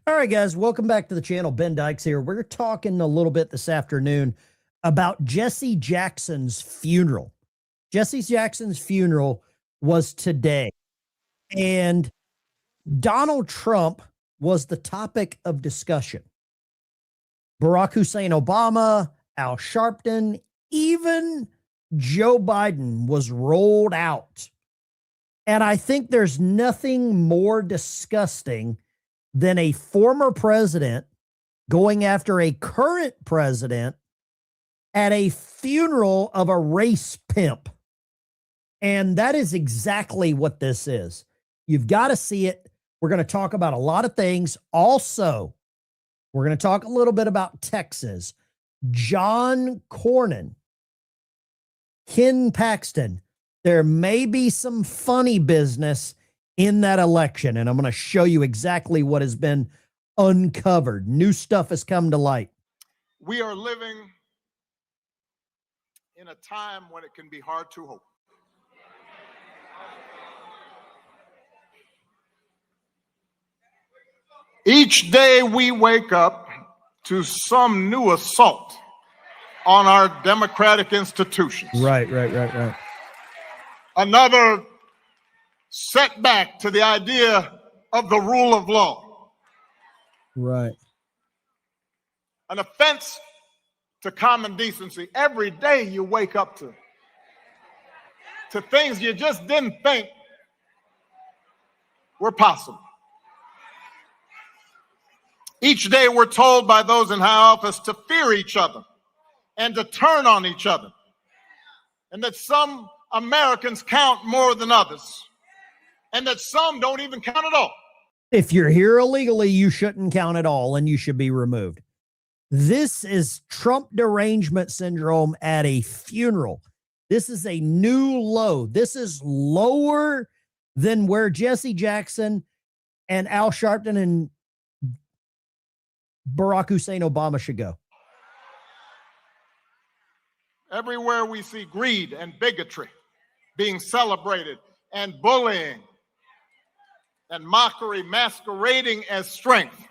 All right, guys, welcome back to the channel. Ben Dykes here. We're talking a little bit this afternoon about Jesse Jackson's funeral. Jesse Jackson's funeral was today, and Donald Trump was the topic of discussion. Barack Hussein Obama, Al Sharpton, even Joe Biden was rolled out. And I think there's nothing more disgusting than a former president going after a current president at a funeral of a race pimp. And that is exactly what this is. You've got to see it. We're going to talk about a lot of things. Also, we're going to talk a little bit about Texas. John Cornyn, Ken Paxton. There may be some funny business in that election, and I'm going to show you exactly what has been uncovered. New stuff has come to light. We are living in a time when it can be hard to hope. Each day we wake up to some new assault on our democratic institutions. Right. Another setback to the idea of the rule of law. Right. An offense to common decency. Every day you wake up to things you just didn't think were possible. Each day we're told by those in high office to fear each other and to turn on each other, and that some Americans count more than others, and that some don't even count at all. If you're here illegally, you shouldn't count at all, and you should be removed. This is Trump derangement syndrome at a funeral. This is a new low. This is lower than where Jesse Jackson and Al Sharpton and Barack Hussein Obama should go. Everywhere we see greed and bigotry being celebrated, and bullying and mockery masquerading as strength.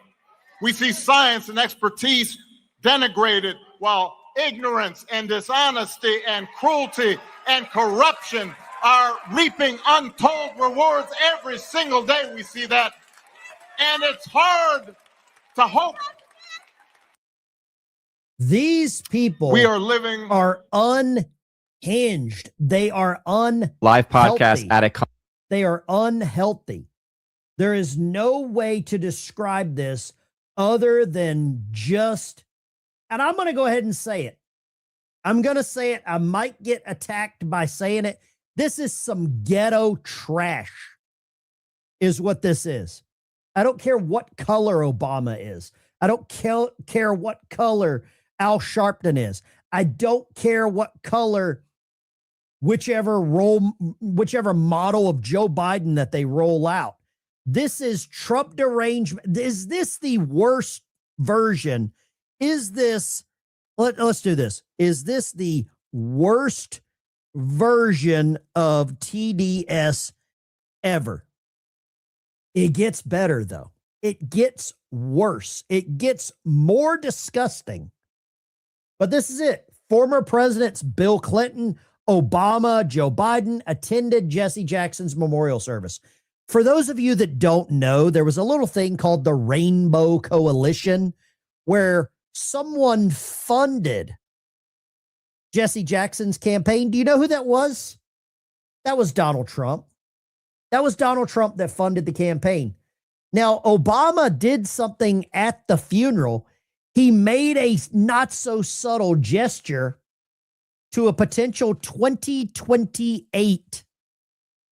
We see science and expertise denigrated, while ignorance and dishonesty and cruelty and corruption are reaping untold rewards every single day. We see that. And it's hard to hope. These people we are living are unhinged. They are live podcast at a they are unhealthy. There is no way to describe this other than just, and I'm going to go ahead and say it. I'm going to say it. I might get attacked by saying it. This is some ghetto trash is what this is. I don't care what color Obama is. I don't care what color Al Sharpton is. I don't care what color whichever model of Joe Biden that they roll out. This is Trump derangement. Is this the worst version? Is this, let's do this. Is this the worst version of TDS ever? It gets better, though. It gets worse. It gets more disgusting. But this is it. Former presidents Bill Clinton, Obama, Joe Biden attended Jesse Jackson's memorial service. For those of you that don't know, there was a little thing called the Rainbow Coalition where someone funded Jesse Jackson's campaign. Do you know who that was? That was Donald Trump. That was Donald Trump that funded the campaign. Now, Obama did something at the funeral. He made a not so subtle gesture to a potential 2028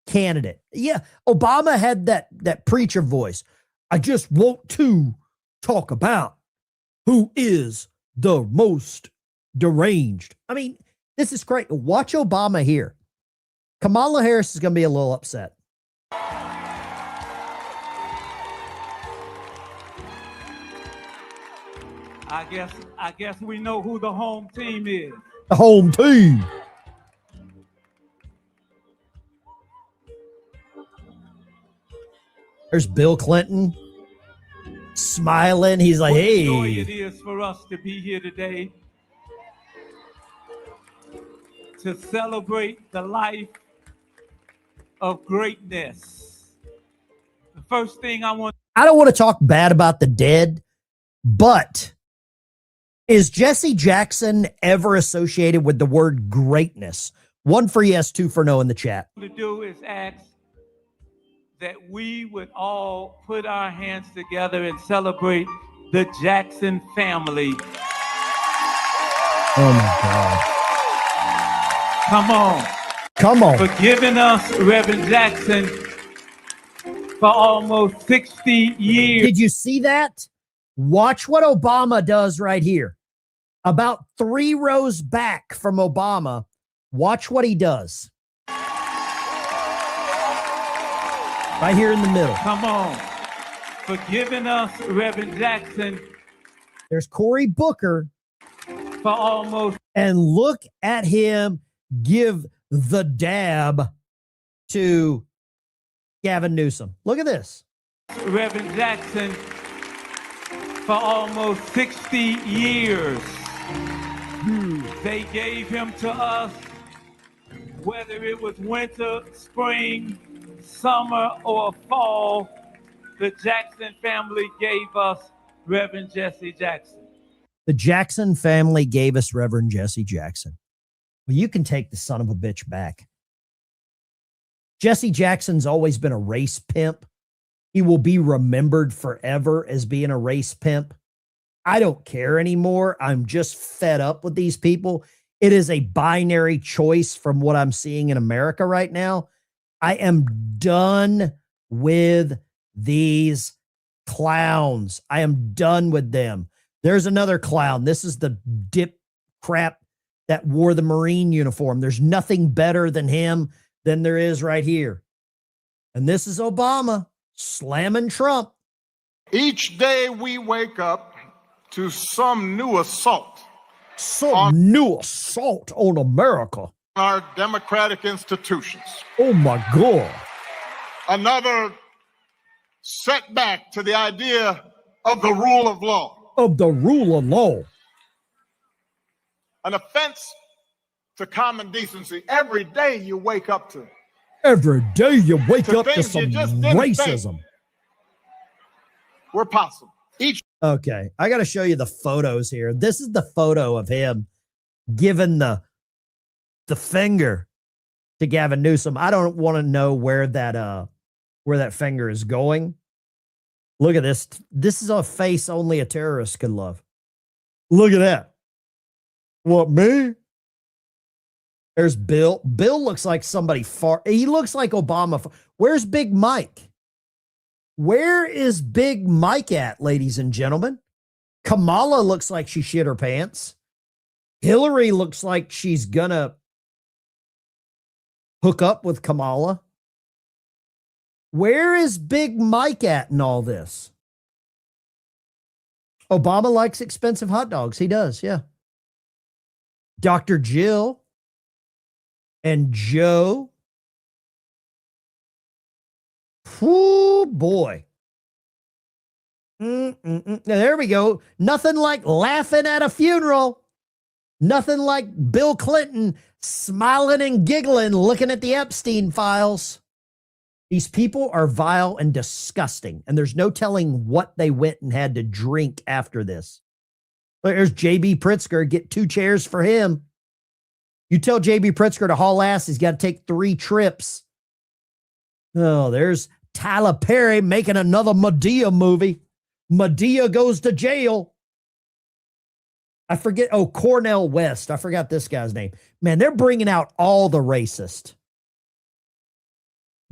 candidate. Yeah, Obama had that preacher voice. I just want to talk about who is the most deranged. I mean, this is great. Watch Obama here. Kamala Harris is going to be a little upset. I guess we know who the home team is. The home team. There's Bill Clinton. Smiling. He's like, What a joy it hey. is for us to be here today to celebrate the life of greatness. The first thing I don't want to talk bad about the dead, but is Jesse Jackson ever associated with the word greatness? 1 for yes, 2 for no in the chat. to do is ask that we would all put our hands together and celebrate the Jackson family. Oh my God. Come on. Come on. For giving us Reverend Jackson for almost 60 years. Did you see that? Watch what Obama does right here. About 3 rows back from Obama. Watch what he does. Right here in the middle. Come on. For giving us Reverend Jackson. There's Cory Booker. For almost. And look at him give the dab to Gavin Newsom. Look at this. Reverend Jackson for almost 60 years. They gave him to us, whether it was winter, spring, summer, or fall. The Jackson family gave us Reverend Jesse Jackson. The Jackson family gave us Reverend Jesse Jackson. Well, you can take the son of a bitch back. Jesse Jackson's always been a race pimp. He will be remembered forever as being a race pimp. I don't care anymore. I'm just fed up with these people. It is a binary choice from what I'm seeing in America right now. I am done with these clowns. I am done with them. There's another clown. This is the dip crap that wore the Marine uniform. There's nothing better than him than there is right here. And this is Obama slamming Trump. Each day we wake up to some new assault. Some new assault on America. Our democratic institutions. Oh my God. Another setback to the idea of the rule of law. Of the rule of law. An offense to common decency. Every day you wake up to. Every day you wake up to things some you just didn't racism. think were possible. Okay, I got to show you the photos here. This is the photo of him giving the finger to Gavin Newsom. I don't want to know where that finger is going. Look at this. This is a face only a terrorist could love. Look at that. What, me? There's Bill. Bill looks like somebody far. He looks like Obama. Where's Big Mike? Where is Big Mike at, ladies and gentlemen? Kamala looks like she shit her pants. Hillary looks like she's gonna hook up with Kamala. Where is Big Mike at in all this? Obama likes expensive hot dogs. He does, yeah. Dr. Jill and Joe. Whoo, boy. Now, there we go. Nothing like laughing at a funeral. Nothing like Bill Clinton smiling and giggling, looking at the Epstein files. These people are vile and disgusting, and there's no telling what they went and had to drink after this. There's J.B. Pritzker. Get 2 chairs for him. You tell J.B. Pritzker to haul ass, he's got to take 3 trips. Oh, there's Tyler Perry making another Madea movie. Madea goes to jail. I forget. Oh, Cornell West. I forgot this guy's name. Man, they're bringing out all the racist.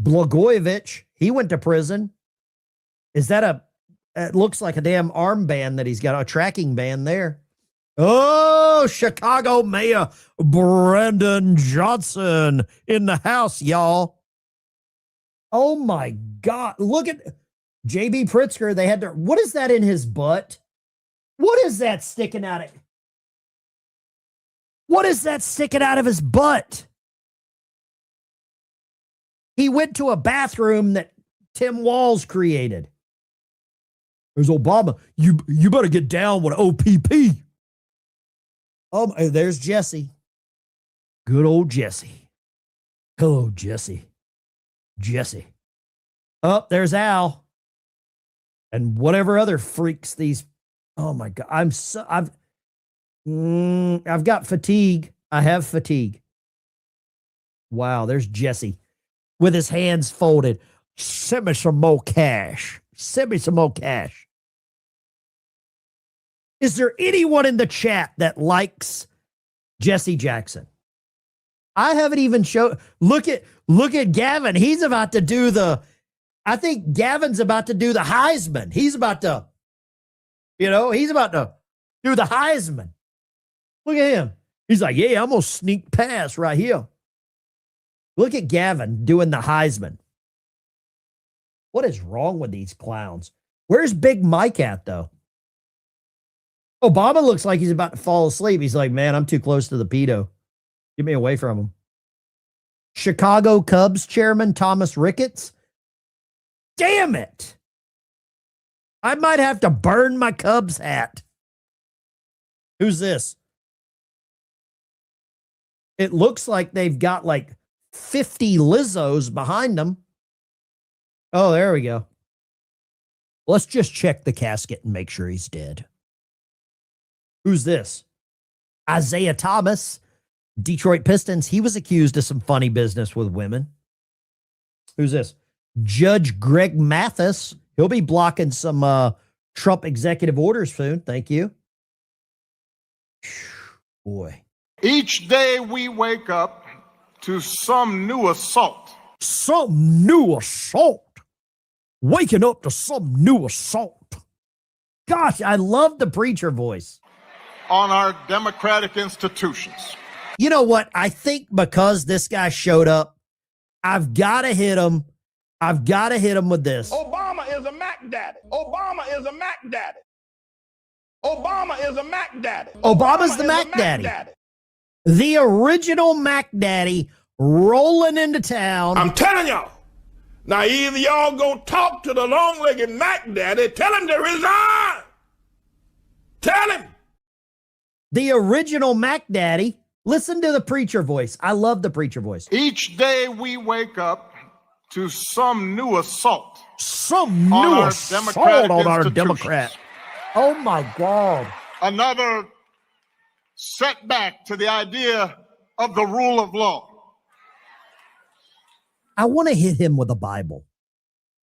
Blagojevich, he went to prison. Is that it looks like a damn armband that he's got, a tracking band there. Oh, Chicago Mayor Brandon Johnson in the house, y'all. Oh my God. Look at J.B. Pritzker. They had to, what is that in his butt? What is that sticking out of? What is that sticking out of his butt? He went to a bathroom that Tim Walz created. There's Obama. You better get down with OPP. Oh, there's Jesse. Good old Jesse. Hello, Jesse. Jesse. Oh, there's Al. And whatever other freaks these. Oh my God. I've got fatigue. I have fatigue. Wow, there's Jesse with his hands folded. Send me some more cash. Send me some more cash. Is there anyone in the chat that likes Jesse Jackson? I haven't even showed. Look at Gavin. He's about to do I think Gavin's about to do the Heisman. He's about to do the Heisman. Look at him. He's like, yeah, I'm going to sneak past right here. Look at Gavin doing the Heisman. What is wrong with these clowns? Where's Big Mike at, though? Obama looks like he's about to fall asleep. He's like, man, I'm too close to the pedo. Get me away from him. Chicago Cubs chairman Thomas Ricketts. Damn it. I might have to burn my Cubs hat. Who's this? It looks like they've got like 50 Lizzos behind them. Oh, there we go. Let's just check the casket and make sure he's dead. Who's this? Isaiah Thomas, Detroit Pistons. He was accused of some funny business with women. Who's this? Judge Greg Mathis. He'll be blocking some Trump executive orders soon. Thank you. Boy. Each day we wake up to some new assault. Some new assault. Waking up to some new assault. Gosh, I love the preacher voice. On our democratic institutions. You know what? I think because this guy showed up, I've got to hit him. I've got to hit him with this. Obama is a Mac daddy. Obama is a Mac daddy. Obama is a Mac daddy. Obama's the Mac daddy. The original Mac daddy rolling into town. I'm telling y'all. Now either y'all go talk to the long-legged Mac daddy, tell him to resign. Tell him. The original Mac daddy. Listen to the preacher voice. I love the preacher voice. Each day we wake up to some new assault. Some new assault on our Democrat. Oh my God. Another setback to the idea of the rule of law. I want to hit him with a Bible.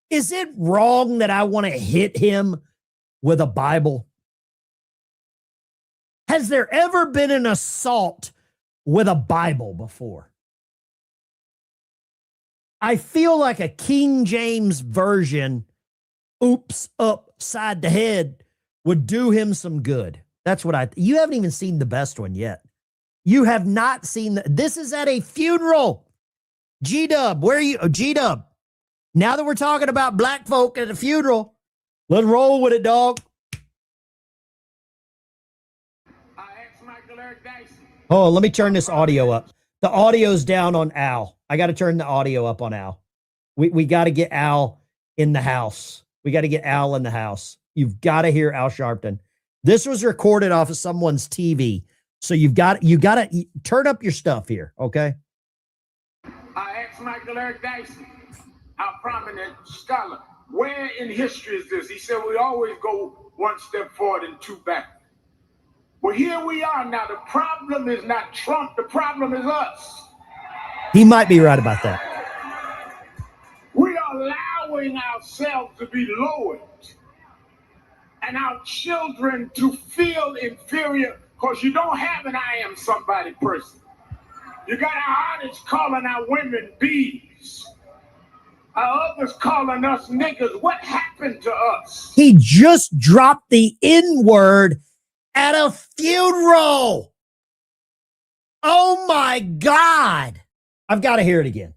Is it wrong that I want to hit him with a Bible? Has there ever been an assault with a Bible before? I feel like a King James version, oops, upside the head, would do him some good. That's what you haven't even seen the best one yet. You have not seen this is at a funeral. G-Dub, where are you? Oh, G-Dub. Now that we're talking about black folk at a funeral, let's roll with it, dog. Oh, let me turn this audio up. The audio's down on Al. I got to turn the audio up on Al. We got to get Al in the house. We got to get Al in the house. You've got to hear Al Sharpton. This was recorded off of someone's TV. So you got to turn up your stuff here, okay? I asked Michael Eric Dyson, our prominent scholar, where in history is this? He said, we always go one step forward and two back. Well, here we are now. The problem is not Trump. The problem is us. He might be right about that. We are allowing ourselves to be lowered and our children to feel inferior because you don't have an I am somebody person. You got our artists calling our women bees. Our others calling us niggas. What happened to us? He just dropped the N-word at a funeral. Oh my God. I've got to hear it again.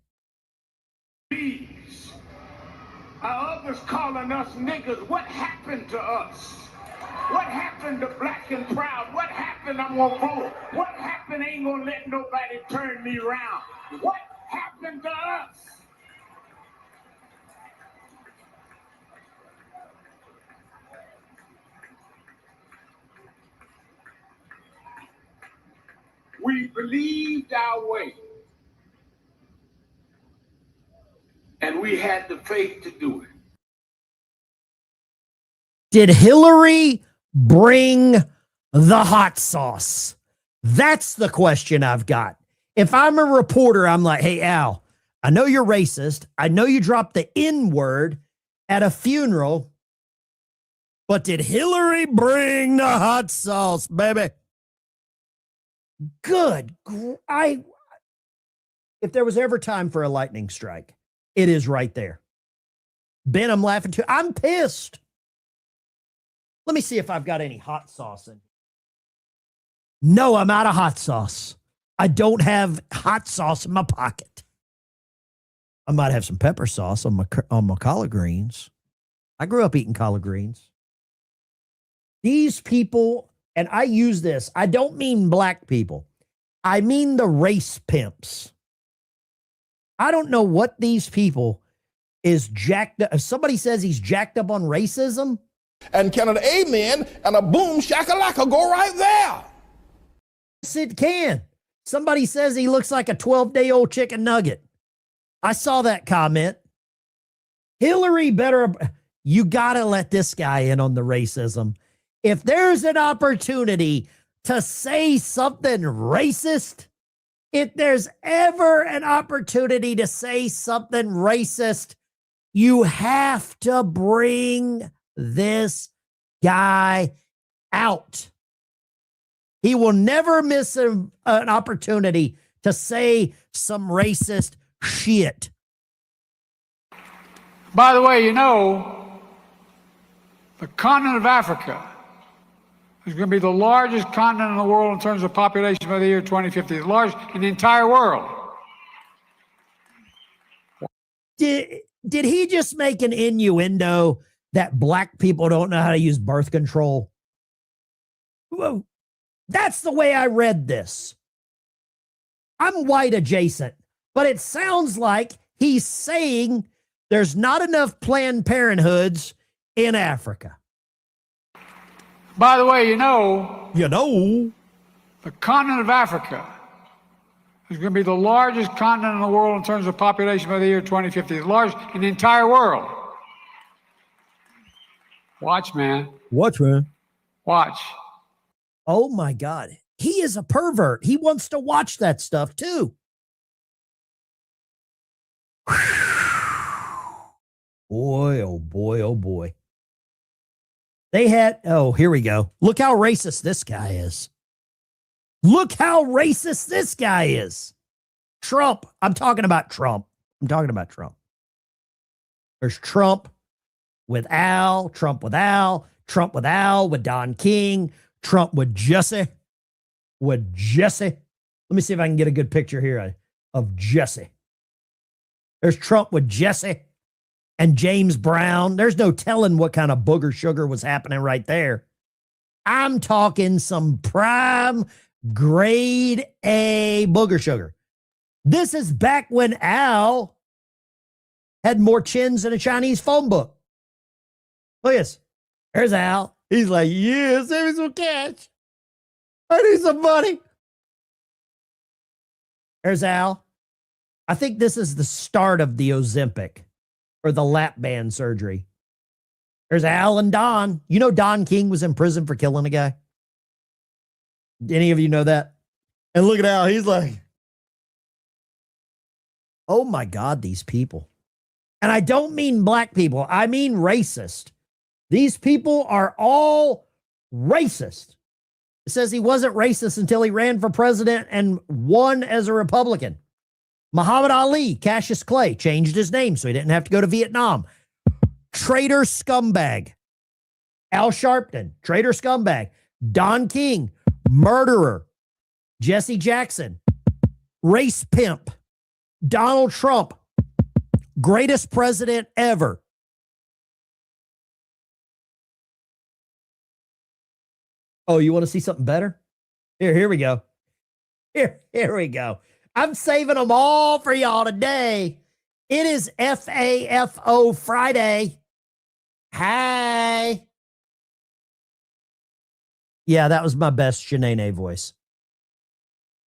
Bees. Our others calling us niggas. What happened to us? What happened to black and proud? What happened? I'm gonna vote. What happened? Ain't gonna let nobody turn me around. What happened to us? we believed our way. And we had the faith to do it. Did Hillary bring the hot sauce? That's the question I've got. If I'm a reporter, I'm like, hey, Al, I know you're racist. I know you dropped the N word at a funeral, but did Hillary bring the hot sauce, baby? Good. If there was ever time for a lightning strike, it is right there. Ben, I'm laughing too. I'm pissed. Let me see if I've got any hot sauce in. No, I'm out of hot sauce. I don't have hot sauce in my pocket. I might have some pepper sauce on my collard greens. I grew up eating collard greens. These people, and I use this, I don't mean black people. I mean the race pimps. I don't know what these people is jacked up. If somebody says he's jacked up on racism. And can an amen and a boom shakalaka go right there? Yes, it can. Somebody says he looks like a 12-day-old chicken nugget. I saw that comment. Hillary better, you got to let this guy in on the racism. If there's an opportunity to say something racist, if there's ever an opportunity to say something racist, you have to bring this guy out. He will never miss an opportunity to say some racist shit. By the way, you know, the continent of Africa is going to be the largest continent in the world in terms of population by the year 2050, the largest in the entire world. Did he just make an innuendo that black people don't know how to use birth control? Whoa. That's the way I read this. I'm white adjacent, but it sounds like he's saying there's not enough Planned Parenthoods in Africa. By the way, you know, the continent of Africa is going to be the largest continent in the world in terms of population by the year 2050, the largest in the entire world. Watch, man. Watch, man. Watch. Oh, my God. He is a pervert. He wants to watch that stuff, too. Boy, oh, boy, oh, boy. They had, oh, here we go. Look how racist this guy is. Look how racist this guy is. Trump. I'm talking about Trump. There's Trump with Al, Trump with Al, Trump with Al, with Don King, Trump with Jesse. Let me see if I can get a good picture here of Jesse. There's Trump with Jesse and James Brown. There's no telling what kind of booger sugar was happening right there. I'm talking some prime grade A booger sugar. This is back when Al had more chins than a Chinese phone book. Look at this. There's Al. He's like, yeah, save me some cash. I need some money. There's Al. I think this is the start of the Ozempic or the lap band surgery. There's Al and Don. You know Don King was in prison for killing a guy? Any of you know that? And look at Al. He's like, oh my God, these people. And I don't mean black people. I mean racist. These people are all racist. It says he wasn't racist until he ran for president and won as a Republican. Muhammad Ali, Cassius Clay, changed his name so he didn't have to go to Vietnam. Traitor scumbag. Al Sharpton, traitor scumbag. Don King, murderer. Jesse Jackson, race pimp. Donald Trump, greatest president ever. Oh, you want to see something better? Here we go. Here we go. I'm saving them all for y'all today. It is FAFO Friday. Hi. Yeah, that was my best Shanae voice.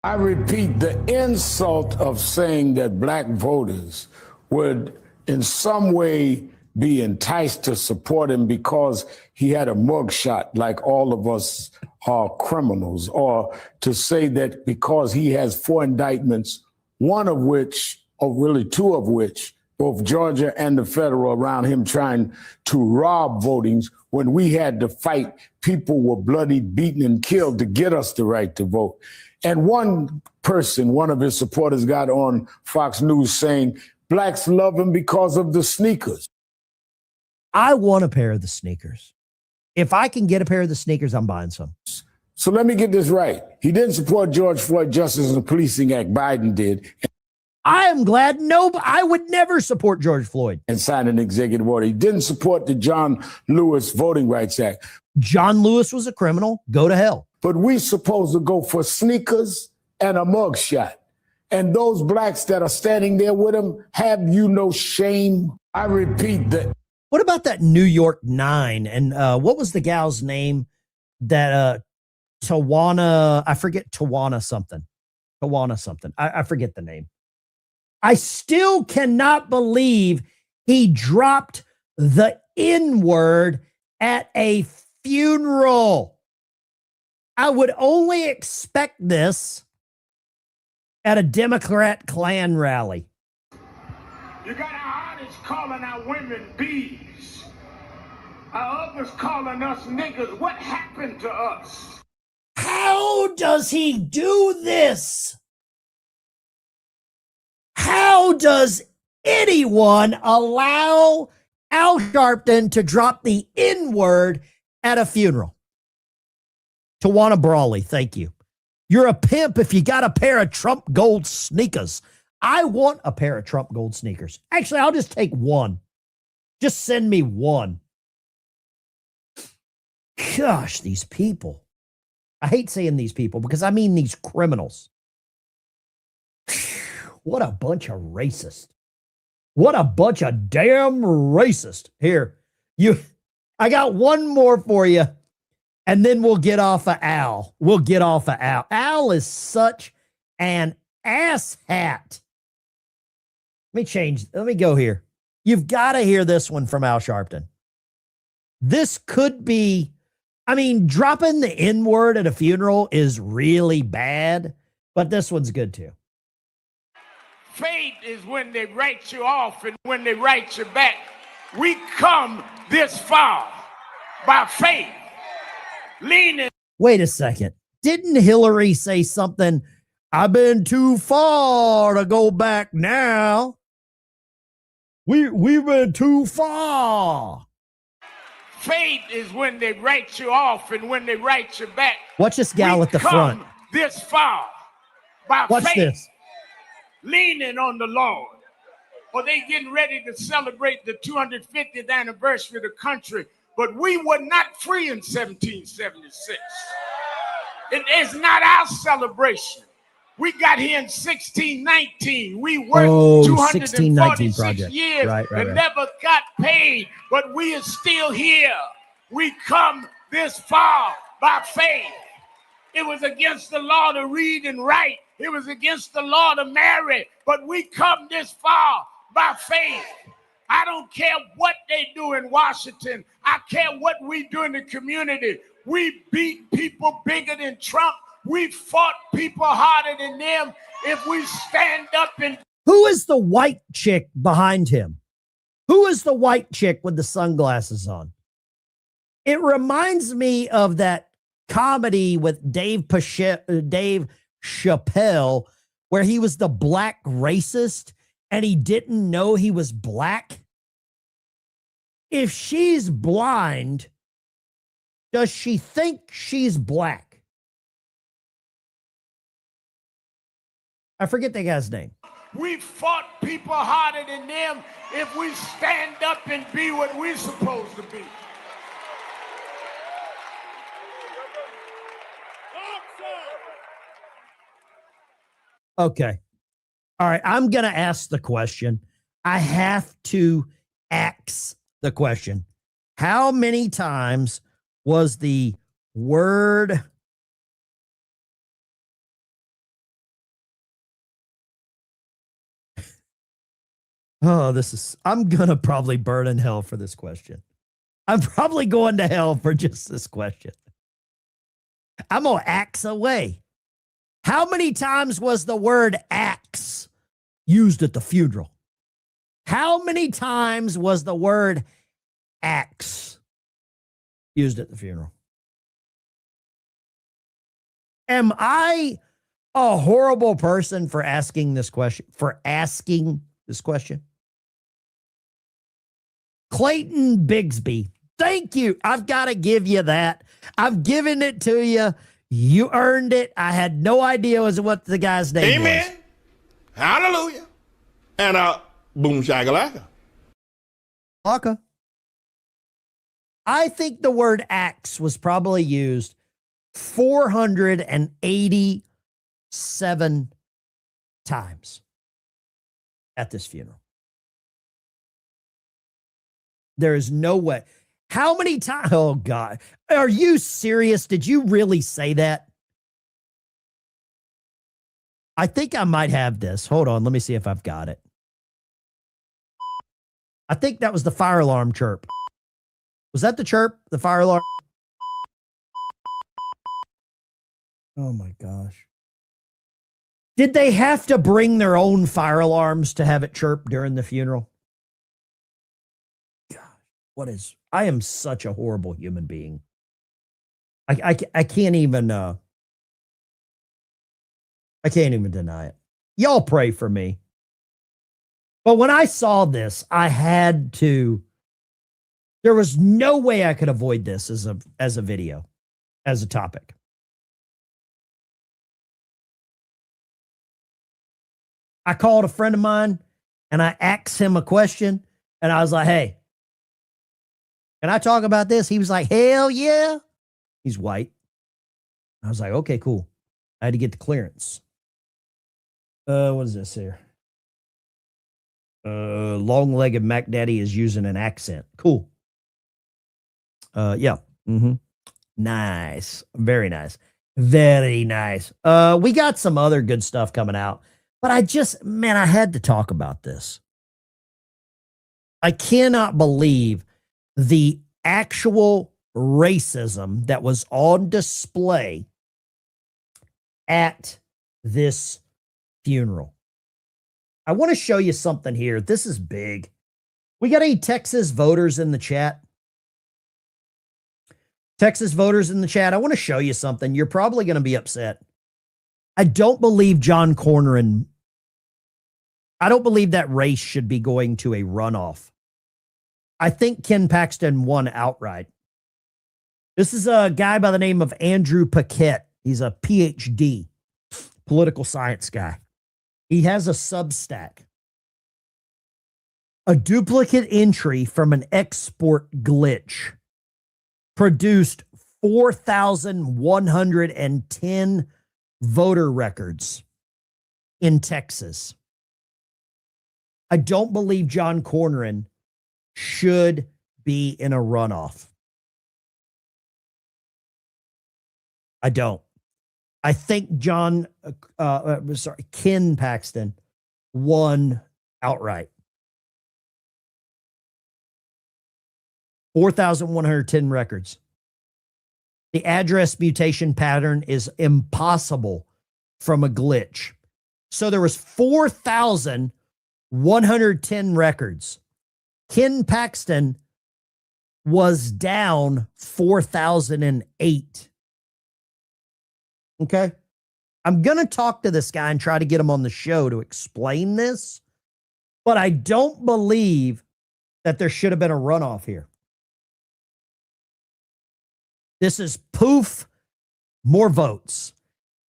I repeat, the insult of saying that black voters would in some way be enticed to support him because he had a mugshot like all of us are criminals, or to say that because he has 4 indictments, one of which, or really 2 of which, both Georgia and the federal, around him trying to rob votings when we had to fight. People were bloody, beaten, and killed to get us the right to vote. And one person, one of his supporters, got on Fox News saying, blacks love him because of the sneakers. I want a pair of the sneakers. If I can get a pair of the sneakers, I'm buying some. So let me get this right. He didn't support George Floyd Justice and Policing Act. Biden did. I am glad. No, I would never support George Floyd. And sign an executive order. He didn't support the John Lewis Voting Rights Act. John Lewis was a criminal. Go to hell. But we supposed to go for sneakers and a mugshot. And those blacks that are standing there with him, have you no shame? I repeat that. What about that New York 9? And what was the gal's name? That Tawana, I forget, Tawana something. I forget the name. I still cannot believe he dropped the N-word at a funeral. I would only expect this at a Democrat Klan rally. You got our artists calling our women bees. Our others calling us niggas. What happened to us? How does he do this? How does anyone allow Al Sharpton to drop the N-word at a funeral? Tawana Brawley, thank you. You're a pimp if you got a pair of Trump gold sneakers. I want a pair of Trump gold sneakers. Actually, I'll just take one. Just send me one. Gosh, these people. I hate saying these people because I mean these criminals. What a bunch of racists. What a bunch of damn racists. Here, I got one more for you, and then we'll get off of Al. Al is such an asshat. Let me go here. You've got to hear this one from Al Sharpton. This could be, dropping the N-word at a funeral is really bad, but this one's good too. Fate is when they write you off and when they write you back. We come this far by faith, leaning. Wait a second. Didn't Hillary say something? I've been too far to go back now. We've been too far. Fate is when they write you off and when they write you back. Watch this gal at the front. This far by Watch faith. this. Leaning on the Lord. Or they getting ready to celebrate the 250th anniversary of the country. But we were not free in 1776. It is not our celebration. We got here in 1619. We worked 246 years and never got paid. But we are still here. We come this far by faith. It was against the law to read and write. It was against the law to marry, but we come this far by faith. I don't care what they do in Washington. I care what we do in the community. We beat people bigger than Trump. We fought people harder than them. If we stand up and... Who is the white chick behind him? Who is the white chick with the sunglasses on? It reminds me of that comedy with Dave Chappelle, where he was the black racist and he didn't know he was black. If she's blind, does she think she's black? I forget the guy's name. We fought people harder than them. If we stand up and be what we're supposed to be. Okay. All right. I'm going to ask the question. I have to ask the question. How many times was the word Oh, I'm going to probably burn in hell for this question. I'm probably going to hell for just this question. I'm going to axe away. How many times was the word axe used at the funeral? How many times was the word axe used at the funeral? Am I a horrible person for asking this question? Clayton Bigsby, thank you. I've got to give you that. I've given it to you. You earned it. I had no idea what the guy's name was. Amen. Hallelujah. And boom shakalaka. Laka. I think the word axe was probably used 487 times at this funeral. There is no way. How many times? Oh, God. Are you serious? Did you really say that? I think I might have this. Hold on. Let me see if I've got it. I think that was the fire alarm chirp. Was that the chirp? The fire alarm? Oh, my gosh. Did they have to bring their own fire alarms to have it chirp during the funeral? I am such a horrible human being. I can't even deny it. Y'all pray for me. But when I saw this, I had to, there was no way I could avoid this as a video, as a topic. I called a friend of mine and I asked him a question and I was like, hey, can I talk about this? He was like, hell yeah. He's white. I was like, okay, cool. I had to get the clearance. What is this here? Long-legged Mac Daddy is using an accent. Cool. Yeah. Mm-hmm. Nice. Very nice. Very nice. We got some other good stuff coming out, but I had to talk about this. I cannot believe the actual racism that was on display at this funeral. I want to show you something here. This is big. We got any Texas voters in the chat? Texas voters in the chat, I want to show you something. You're probably going to be upset. I don't believe John Cornyn. I don't believe that race should be going to a runoff. I think Ken Paxton won outright. This is a guy by the name of Andrew Paquette. He's a PhD, political science guy. He has a Substack. A duplicate entry from an export glitch produced 4,110 voter records in Texas. I don't believe John Cornyn should be in a runoff. I don't. I think Ken Paxton won outright. 4,110 records. The address mutation pattern is impossible from a glitch. So there was 4,110 records. Ken Paxton was down 4,008. Okay. I'm going to talk to this guy and try to get him on the show to explain this, but I don't believe that there should have been a runoff here. This is poof, more votes.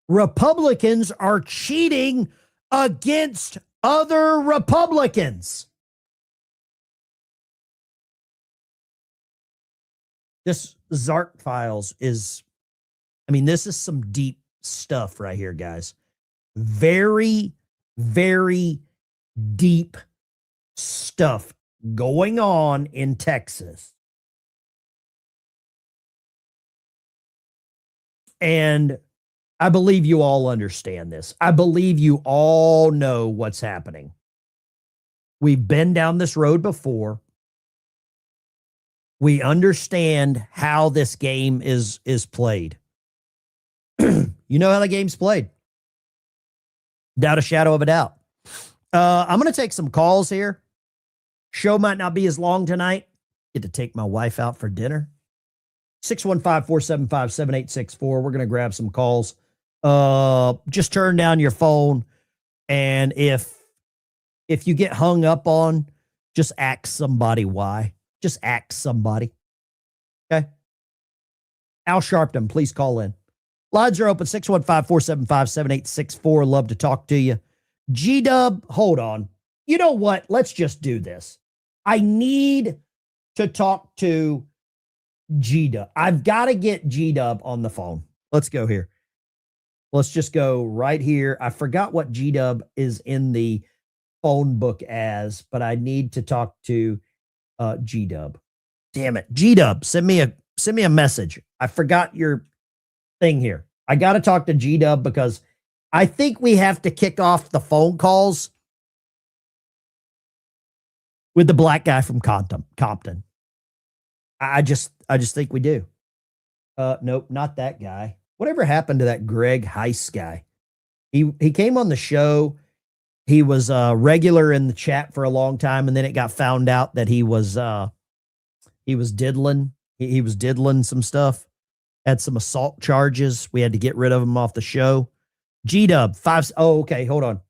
Republicans are cheating against other Republicans. This Zark Files is, this is some deep stuff right here, guys. Very, very deep stuff going on in Texas. And I believe you all understand this. I believe you all know what's happening. We've been down this road before. We understand how this game is played. You know how the game's played. Without a shadow of a doubt. I'm going to take some calls here. Show might not be as long tonight. Get to take my wife out for dinner. 615-475-7864. We're going to grab some calls. Just turn down your phone. And if you get hung up on, just ask somebody why. Just ask somebody. Okay? Al Sharpton, please call in. Lines are open, 615-475-7864. Love to talk to you. G-Dub, hold on. You know what? Let's just do this. I need to talk to G-Dub. I've got to get G-Dub on the phone. Let's go here. Let's just go right here. I forgot what G-Dub is in the phone book as, but I need to talk to G-Dub. Damn it. G-Dub, send me a message. I forgot your thing here. I got to talk to G-Dub because I think we have to kick off the phone calls with the black guy from Compton. I just think we do. Nope, not that guy. Whatever happened to that Greg Heiss guy? He came on the show. He was regular in the chat for a long time, and then it got found out that he was diddling. He was diddling some stuff. Had some assault charges. We had to get rid of him off the show. G-Dub, 5. Oh, okay. Hold on.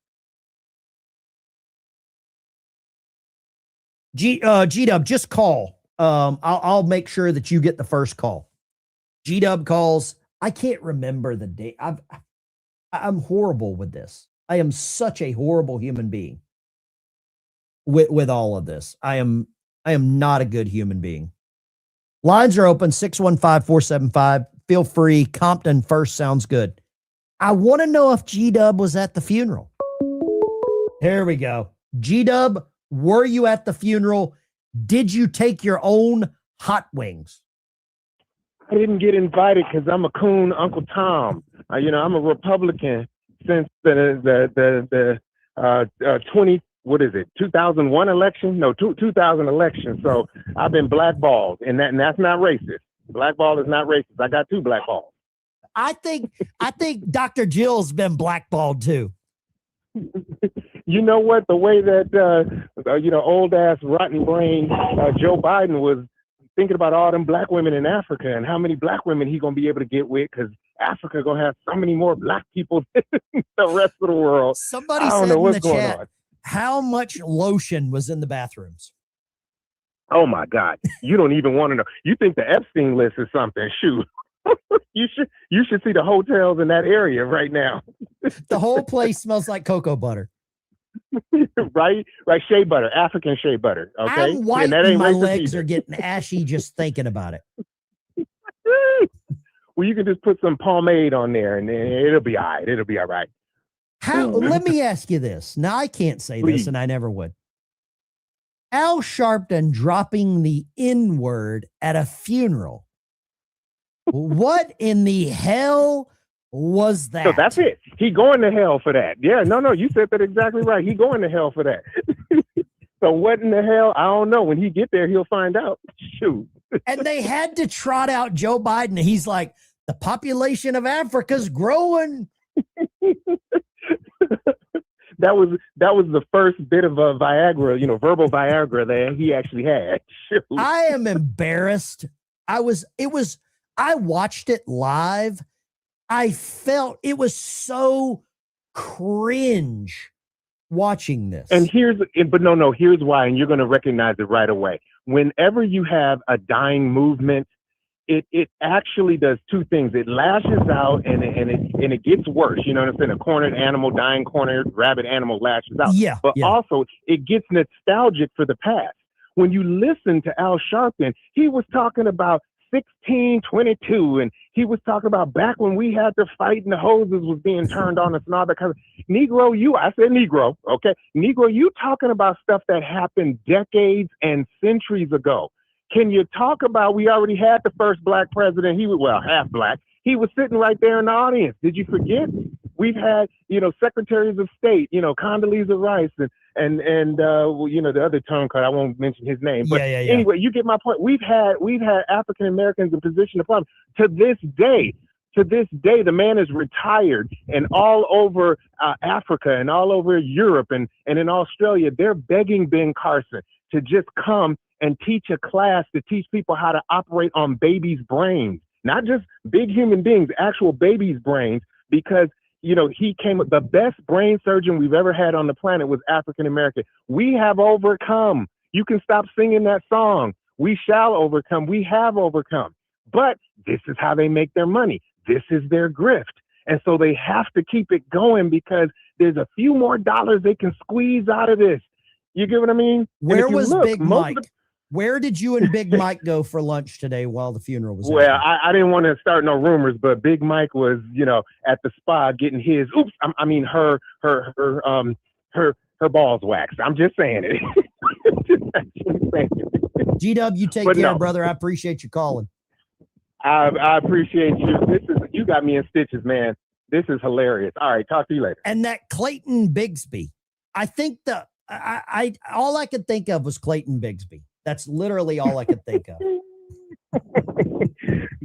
G-Dub, just call. I'll make sure that you get the first call. G-Dub calls. I can't remember the date. I'm horrible with this. I am such a horrible human being with all of this. I am not a good human being. Lines are open, 615-475. Feel free. Compton first sounds good. I want to know if G-Dub was at the funeral. Here we go. G-Dub, were you at the funeral? Did you take your own hot wings? I didn't get invited because I'm a coon, Uncle Tom. I'm a Republican since the 2001 election? No, 2000 election. So I've been blackballed, and that's not racist. Blackball is not racist. I got 2 blackballs. I think Dr. Jill's been blackballed too. You know what? The way that old ass rotten brain Joe Biden was thinking about all them black women in Africa and how many black women he gonna be able to get with, because Africa gonna have so many more black people than the rest of the world. Somebody said in the chat, how much lotion was in the bathrooms? Oh my God. You don't even want to know. You think the Epstein list is something? Shoot. You should see the hotels in that area right now. The whole place smells like cocoa butter. Right? Shea butter, African shea butter. Okay. I'm white and my legs are getting ashy just thinking about it. Well, you can just put some pomade on there and it'll be all right. It'll be all right. Let me ask you this. Now, I can't say this, and I never would. Al Sharpton dropping the N-word at a funeral. What in the hell was that? So that's it. He going to hell for that. Yeah, no, you said that exactly right. He going to hell for that. So what in the hell? I don't know. When he get there, he'll find out. Shoot. And they had to trot out Joe Biden. He's like, the population of Africa's growing. That was the first bit of a Viagra, verbal Viagra that he actually had. Shoot. I am embarrassed. I watched it live. I felt it was so cringe watching this. And here's why, and you're going to recognize it right away. Whenever you have a dying movement, it actually does 2 things. It lashes out and it gets worse. You know what I'm saying? A cornered animal, dying cornered rabid animal lashes out. Yeah. But also it gets nostalgic for the past. When you listen to Al Sharpton, he was talking about 1622, and he was talking about back when we had to fight and the hoses was being turned on us and all that kind of Negro. I said Negro, okay? Negro, you talking about stuff that happened decades and centuries ago. Can you talk about, we already had the first black president. He was, half black. He was sitting right there in the audience. Did you forget? We've had, secretaries of state, Condoleezza Rice well, you know, the other tone card, I won't mention his name, but Yeah. anyway, you get my point. We've had African Americans in position of power. To this day, the man is retired, and all over Africa and all over Europe and in Australia, they're begging Ben Carson to just come and teach a class to teach people how to operate on babies' brains, not just big human beings, actual babies' brains, because, you know, he came with the best brain surgeon we've ever had on the planet was African American. We have overcome. You can stop singing that song. We shall overcome. We have overcome. But this is how they make their money. This is their grift. And so they have to keep it going because there's a few more dollars they can squeeze out of this. You get what I mean? Where was Big Mike? Where did you and Big Mike go for lunch today while the funeral was Well, happening? I didn't want to start no rumors, but Big Mike was, you know, at the spa getting his, her balls waxed. I'm just saying it. GW, you take care, brother. I appreciate you calling. I appreciate you. You got me in stitches, man. This is hilarious. All right, talk to you later. And that Clayton Bigsby, I think all I could think of was Clayton Bigsby. That's literally all I could think of.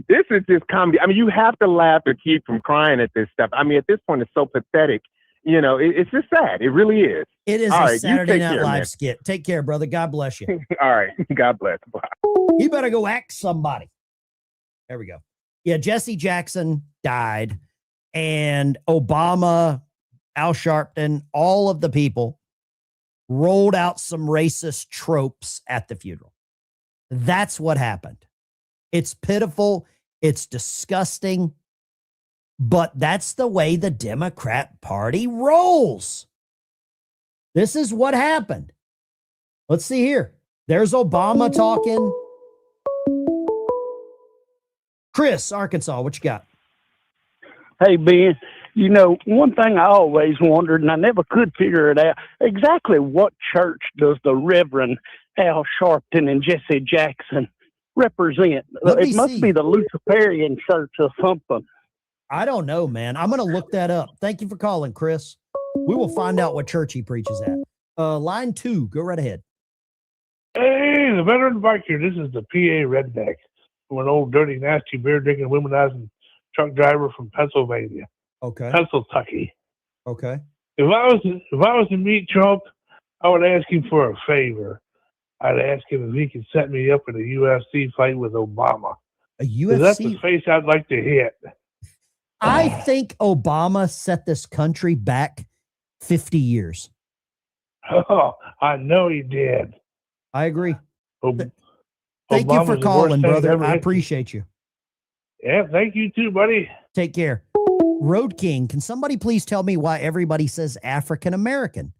This is just comedy. I mean, you have to laugh to keep from crying at this stuff. I mean, at this point, it's so pathetic. You know, it's just sad. It really is. It is all a right, Saturday Night Live man. skit. Take care, brother. God bless you. All right. God bless. Bye. You better go act somebody. There we go. Yeah, Jesse Jackson died, and Obama, Al Sharpton, all of the people rolled out some racist tropes at the funeral. That's what happened. It's pitiful. It's disgusting. But that's the way the Democrat Party rolls. This is what happened. Let's see here. There's Obama talking. Chris, Arkansas, what you got? Hey, Ben, you know, one thing I always wondered, and I never could figure it out, exactly what church does the Reverend Al Sharpton and Jesse Jackson represent? It must be the Luciferian church or something. I don't know, man. I'm going to look that up. Thank you for calling, Chris. We will find out what church he preaches at. Line 2, go right ahead. Hey, the veteran biker. This is the PA redneck. I'm an old, dirty, nasty, beer-drinking, womanizing truck driver from Pennsylvania. Okay. Pennsylvania. Okay. If I was to meet Trump, I would ask him for a favor. I'd ask him if he could set me up in a UFC fight with Obama. A UFC? That's the face I'd like to hit. I think Obama set this country back 50 years. Oh, I know he did. I agree. Thank Obama's you for the calling, worst thing brother. ever I hit me. appreciate you. Yeah, thank you too, buddy. Take care. Road King, can somebody please tell me why everybody says African American?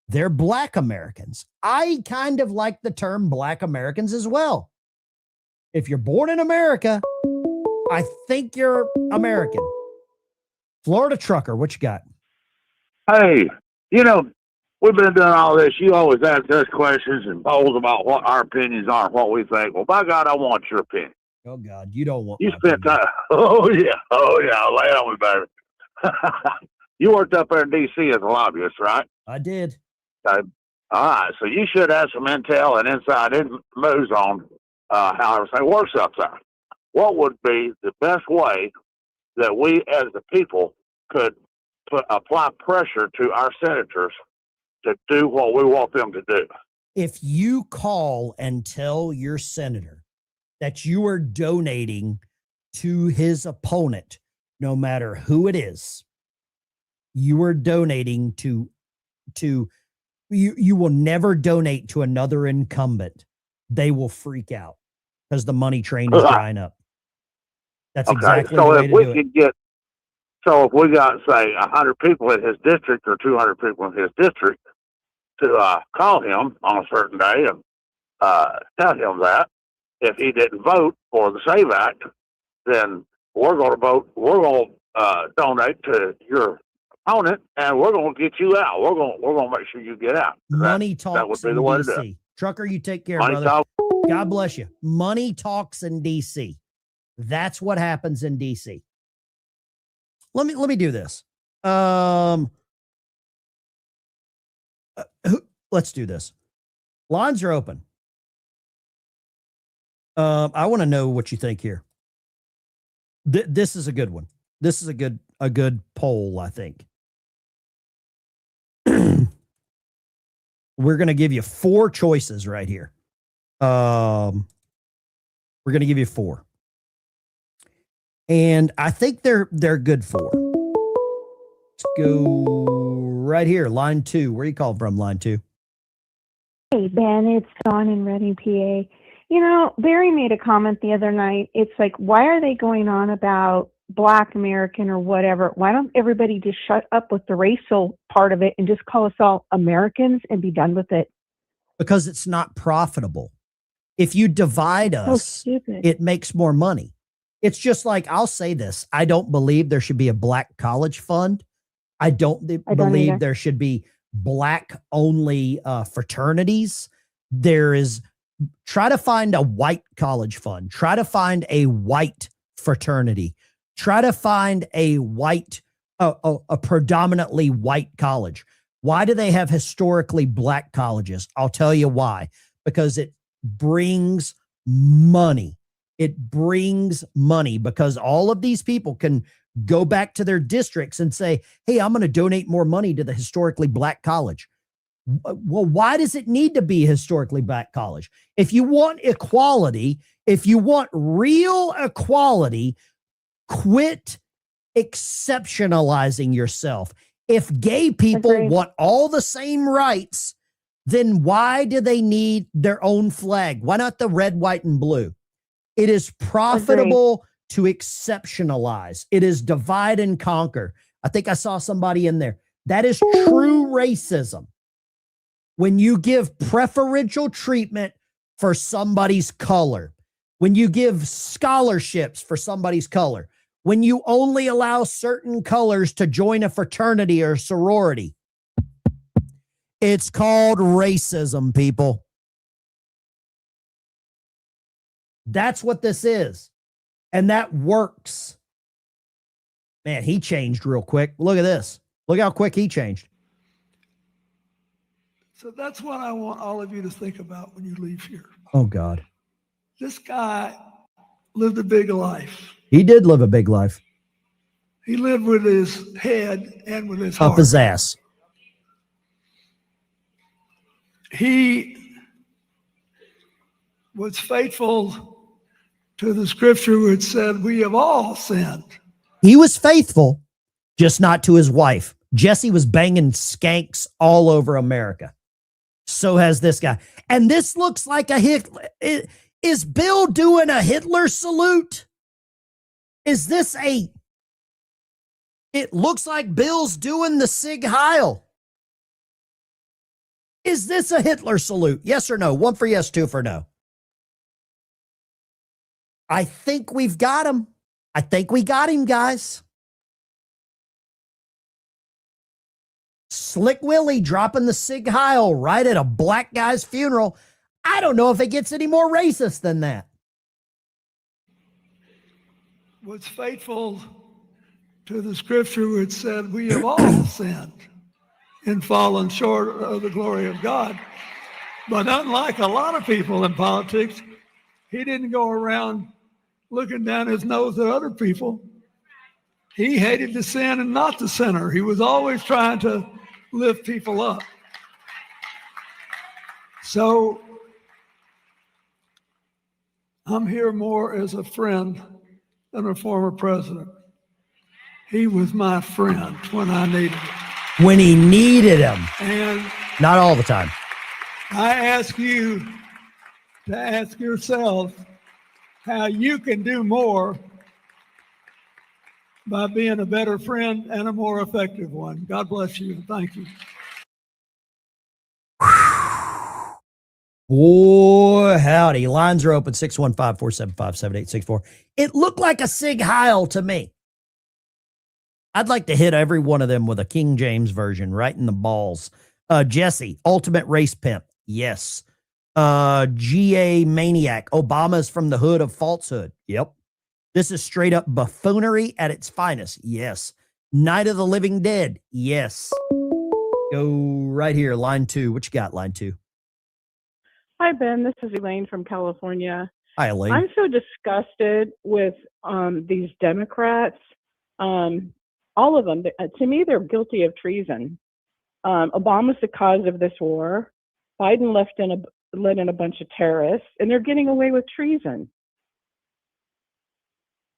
They're Black Americans. I kind of like the term Black Americans as well. If you're born in America, I think you're American. Florida Trucker, what you got? Hey, you know, we've been doing all this. You always ask us questions and polls about what our opinions are and what we think. Well, by God, I want your opinion. Oh, God, you don't want You spent time. Oh, yeah. Lay on me, baby. You worked up there in D.C. as a lobbyist, right? I did. Okay. All right. So you should have some intel and inside moves on how everything works up there. What would be the best way that we as the people could apply pressure to our senators to do what we want them to do? If you call and tell your senator that you are donating to his opponent, no matter who it is, you are donating to you will never donate to another incumbent. They will freak out because the money train is drying up. That's exactly the way to do it. So if we got, say, 100 people in his district or 200 people in his district to call him on a certain day and tell him that if he didn't vote for the SAVE Act, then we're going to vote. We're going to donate to your opponent, and we're going to get you out. We're going to make sure you get out. Money talks. That would be the way to do it. Trucker, you take care, Money brother. talk. God bless you. Money talks in DC. That's what happens in DC. Let me do this. let's do this. Lines are open. I want to know what you think here. This is a good one. This is a good poll, I think. We're going to give you 4 choices right here. We're going to give you 4. And I think they're good 4. Let's go right here. Line 2. Where are you calling from, line 2? Hey, Ben, it's Dawn in Reading, PA. You know, Barry made a comment the other night. It's like, why are they going on about Black American or whatever? Why don't everybody just shut up with the racial part of it and just call us all Americans and be done with it? Because it's not profitable. If you divide us, it makes more money. It's just like, I'll say this. I don't believe there should be a Black college fund. I don't believe there should be Black only fraternities. Try to find a white college fund. Try to find a white fraternity. Try to find a white, a predominantly white college. Why do they have historically Black colleges? I'll tell you why. Because it brings money. It brings money because all of these people can go back to their districts and say, hey, I'm going to donate more money to the historically Black college. Well, why does it need to be a historically Black college? If you want equality, if you want real equality, quit exceptionalizing yourself. If gay people want all the same rights, then why do they need their own flag? Why not the red, white, and blue? It is profitable to exceptionalize. It is divide and conquer. I think I saw somebody in there. That is true racism. When you give preferential treatment for somebody's color, when you give scholarships for somebody's color, when you only allow certain colors to join a fraternity or sorority, it's called racism, people. That's what this is. And that works. Man, he changed real quick. Look at this. Look how quick he changed. So that's what I want all of you to think about when you leave here. Oh, God. This guy lived a big life. He did live a big life. He lived with his head and with his heart. Up his ass. He was faithful to the scripture which said, we have all sinned. He was faithful, just not to his wife. Jesse was banging skanks all over America. So has this guy. And this looks like a Hitler. Is Bill doing a Hitler salute? Is this it looks like Bill's doing the Sig Heil. Is this a Hitler salute? Yes or no? 1 for yes, 2 for no. I think we've got him. I think we got him, guys. Slick Willie dropping the Sig Heil right at a black guy's funeral. I don't know if it gets any more racist than that. Was faithful to the scripture which said, we have all sinned and fallen short of the glory of God. But unlike a lot of people in politics, he didn't go around looking down his nose at other people. He hated the sin and not the sinner. He was always trying to lift people up. So I'm here more as a friend than a former president. He was my friend when I needed him. When he needed him. And not all the time. I ask you to ask yourself how you can do more by being a better friend and a more effective one. God bless you and thank you. Boy, howdy. Lines are open, 615-475-7864. It looked like a Sig Heil to me. I'd like to hit every one of them with a King James version right in the balls. Jesse, ultimate race pimp. Yes. GA Maniac. Obama's from the hood of falsehood. Yep. This is straight up buffoonery at its finest. Yes. Night of the Living Dead. Yes. Go right here, line 2. What you got, line 2? Hi, Ben. This is Elaine from California. Hi, Elaine. I'm so disgusted with these Democrats. All of them. To me, they're guilty of treason. Obama's the cause of this war. Biden let in a bunch of terrorists, and they're getting away with treason.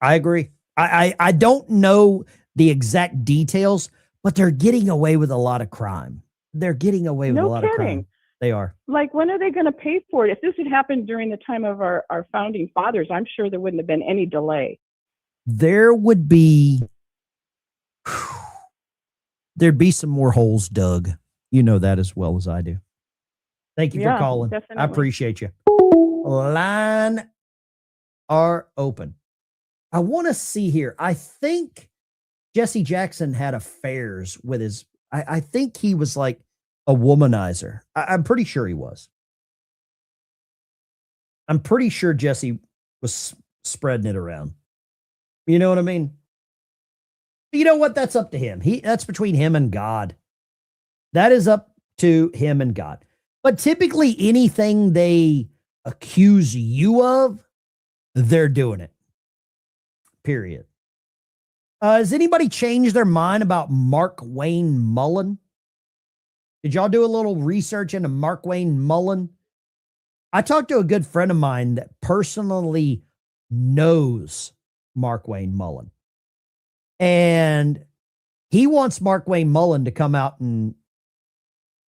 I agree. I don't know the exact details, but they're getting away with a lot of crime. They're getting away with a lot of crime. They are. Like, when are they going to pay for it? If this had happened during the time of our founding fathers, I'm sure there wouldn't have been any delay. There would be, there'd be some more holes dug. You know that as well as I do. Thank you for calling. Definitely. I appreciate you. Line are open. I want to see here. I think Jesse Jackson had affairs with his, I think he was like a womanizer. I'm pretty sure he was. I'm pretty sure Jesse was spreading it around. You know what I mean? You know what? That's up to him. That's between him and God. That is up to him and God. But typically anything they accuse you of, they're doing it. Period. Has anybody changed their mind about Mark Wayne Mullen? Did y'all do a little research into Mark Wayne Mullen? I talked to a good friend of mine that personally knows Mark Wayne Mullen. And he wants Mark Wayne Mullen to come out and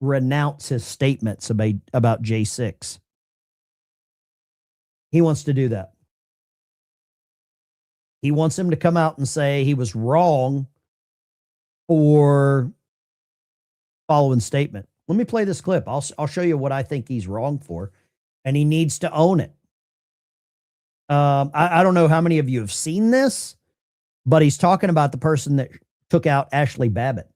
renounce his statements about J6. He wants to do that. He wants him to come out and say he was wrong for following statement. Let me play this clip. I'll show you what I think he's wrong for, and he needs to own it. I don't know how many of you have seen this, but he's talking about the person that took out Ashley Babbitt.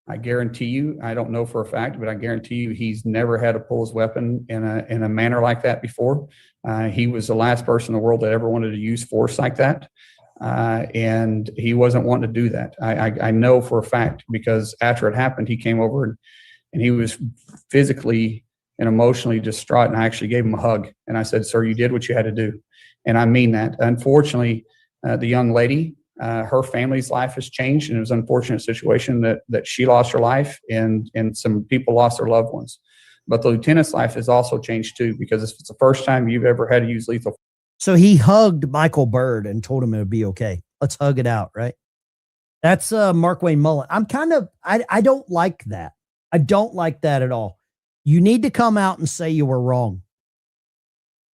I guarantee you, I don't know for a fact, but I guarantee you he's never had to pull his weapon in a manner like that before. He was the last person in the world that ever wanted to use force like that. And he wasn't wanting to do that. I know for a fact, because after it happened, he came over and he was physically and emotionally distraught. And I actually gave him a hug. And I said, "Sir, you did what you had to do." And I mean that. Unfortunately, the young lady, her family's life has changed, and it was an unfortunate situation that she lost her life and some people lost their loved ones. But the lieutenant's life has also changed too, because if it's the first time you've ever had to use lethal. So he hugged Michael Byrd and told him it would be okay. Let's hug it out, right? That's Mark Wayne Mullen. I don't like that. I don't like that at all. You need to come out and say you were wrong.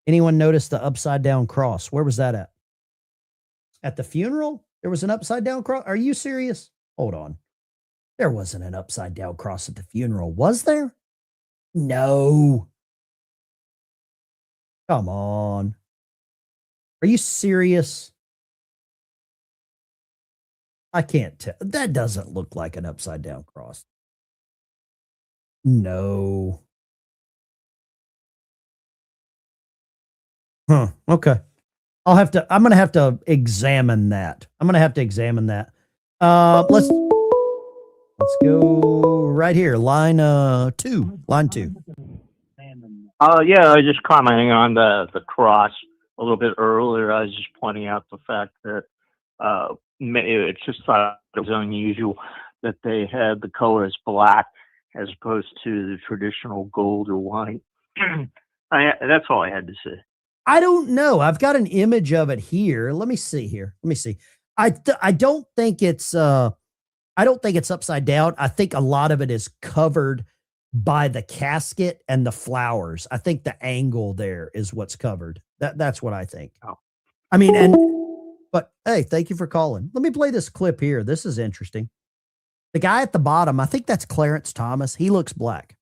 Anyone notice the upside down cross? Where was that at? At the funeral? There was an upside down cross? Are you serious? Hold on. There wasn't an upside down cross at the funeral, was there? No. Come on. Are you serious? I can't tell. That doesn't look like an upside down cross. No. Huh. Okay. I'm going to have to examine that. Let's go right here. Line 2. Line 2. Yeah, I was just commenting on the cross a little bit earlier. I was just pointing out the fact that it's just thought it was unusual that they had the color as black as opposed to the traditional gold or white. That's all I had to say. I don't know. I've got an image of it here. Let me see here. I don't think it's upside down. I think a lot of it is covered by the casket and the flowers. I think the angle there is what's covered. That's what I think. Oh. I mean, but hey, thank you for calling. Let me play this clip here. This is interesting. The guy at the bottom, I think that's Clarence Thomas. He looks black.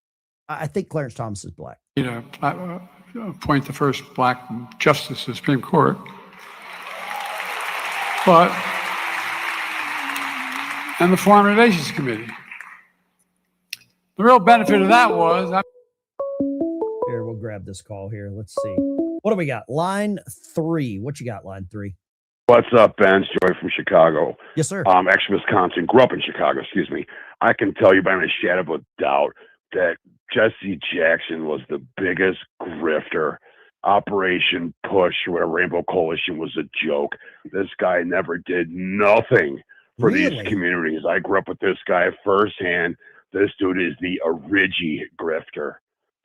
I think Clarence Thomas is black. Appoint the first black justice to the Supreme Court. And the Foreign Relations Committee. The real benefit of that was... Here, we'll grab this call here. Let's see. What do we got? Line 3. What you got, line 3? What's up, Ben? It's Joy from Chicago. Yes, sir. Actually, Wisconsin. Grew up in Chicago, excuse me. I can tell you beyond a shadow of a doubt that Jesse Jackson was the biggest grifter. Operation Push or whatever, Rainbow Coalition was a joke. This guy never did nothing for these communities. I grew up with this guy firsthand. This dude is the origi grifter.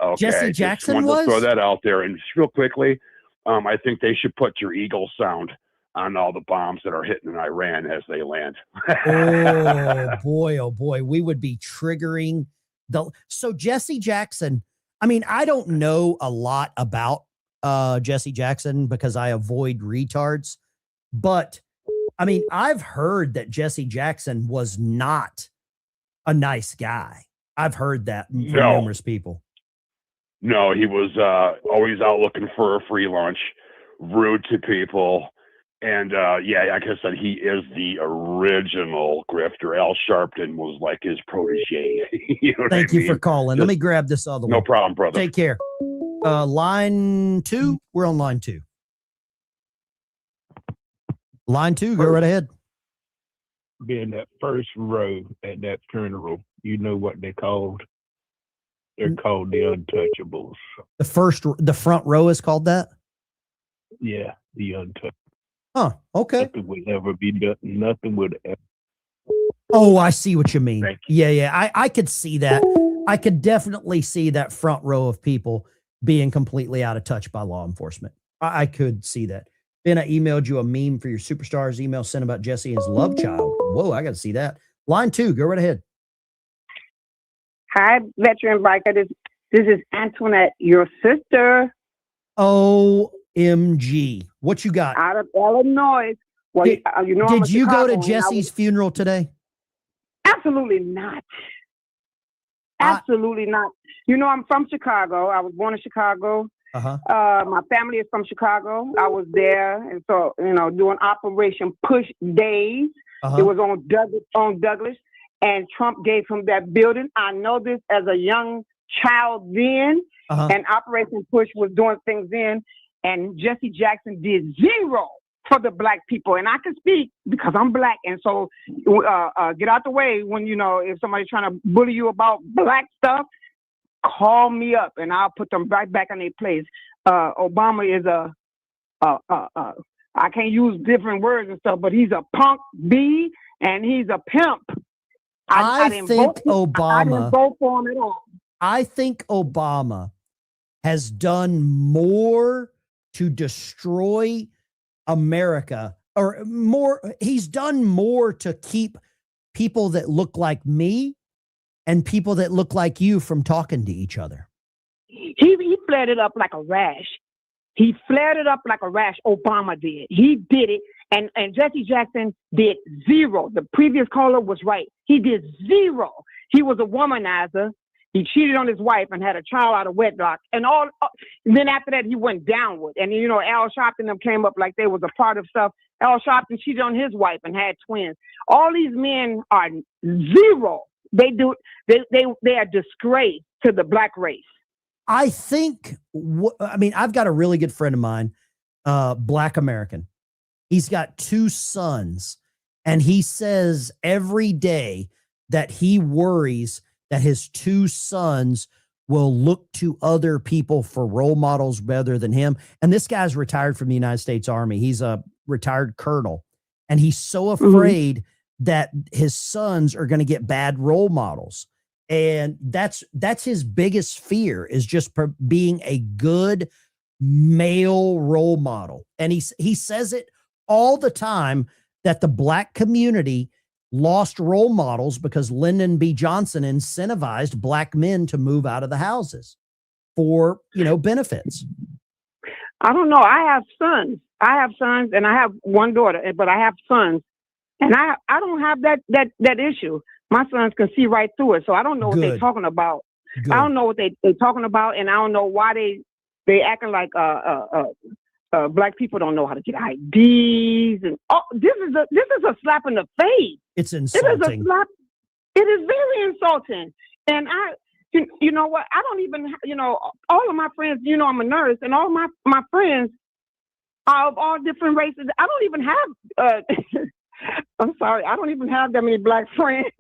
Okay, Jesse Jackson just wanted to throw was? that out there. And just real quickly, I think they should put your Eagle sound on all the bombs that are hitting in Iran as they land. Oh boy, we would be triggering so Jesse Jackson. I mean, I don't know a lot about Jesse Jackson because I avoid retards, but I mean, I've heard that Jesse Jackson was not a nice guy. I've heard that from numerous people. No, he was always out looking for a free lunch, rude to people. And yeah, like I said, he is the original grifter. Al Sharpton was like his protege. You know Thank you for calling. Let me grab this other one. No problem, brother. Take care. Line 2. We're on line 2. Line 2, go right ahead. Being that first row at that funeral, you know what they're called? They're called the Untouchables. The front row is called that? Yeah, the Untouchables. Huh, okay. Nothing would ever be done. Nothing would ever. Oh, I see what you mean. Yeah. I could see that. I could definitely see that front row of people being completely out of touch by law enforcement. I could see that. Then I emailed you a meme for your superstars email sent about Jesse and his love child. Whoa, I got to see that. Line 2, go right ahead. Hi, veteran biker. This is Antoinette, your sister. OMG. What you got? Out of Illinois. Well, did you go to Jesse's funeral today? Absolutely not. Absolutely not. You know, I'm from Chicago. I was born in Chicago. My family is from Chicago. I was there, and so doing Operation Push Days. It was on Douglas, and Trump gave him that building. I know this as a young child then, and Operation Push was doing things then, and Jesse Jackson did zero for the black people. And I can speak because I'm black, and so get out the way when if somebody's trying to bully you about black stuff. Call me up and I'll put them right back in their place. Obama is I can't use different words and stuff, but he's a punk B and he's a pimp. I didn't vote for him at all. I think Obama has done more to destroy America, or more. He's done more to keep people that look like me and people that look like you from talking to each other. He flared it up like a rash. He flared it up like a rash. Obama did. He did it. And Jesse Jackson did zero. The previous caller was right. He did zero. He was a womanizer. He cheated on his wife and had a child out of wedlock. And then after that, he went downward. And, Al Sharpton them came up like they was a part of stuff. Al Sharpton cheated on his wife and had twins. All these men are zero. They are disgrace to the black race. I think, I've got a really good friend of mine, Black American. He's got 2 sons, and he says every day that he worries that his 2 sons will look to other people for role models rather than him. And this guy's retired from the United States Army. He's a retired colonel, and he's so afraid that his sons are going to get bad role models. And that's his biggest fear, is just being a good male role model. And he says it all the time that the black community lost role models because Lyndon B. Johnson incentivized black men to move out of the houses for, benefits. I don't know. I have sons and I have one daughter, but I have sons. And I don't have that issue. My sons can see right through it. So I don't know what they're talking about. I don't know what they're talking about, and I don't know why they acting like black people don't know how to get IDs. And this is a slap in the face. It's insulting. It is a slap. It is very insulting. And you know what? I don't even all of my friends. I'm a nurse, and all my friends of all different races. I don't even have, I'm sorry, I don't even have that many black friends.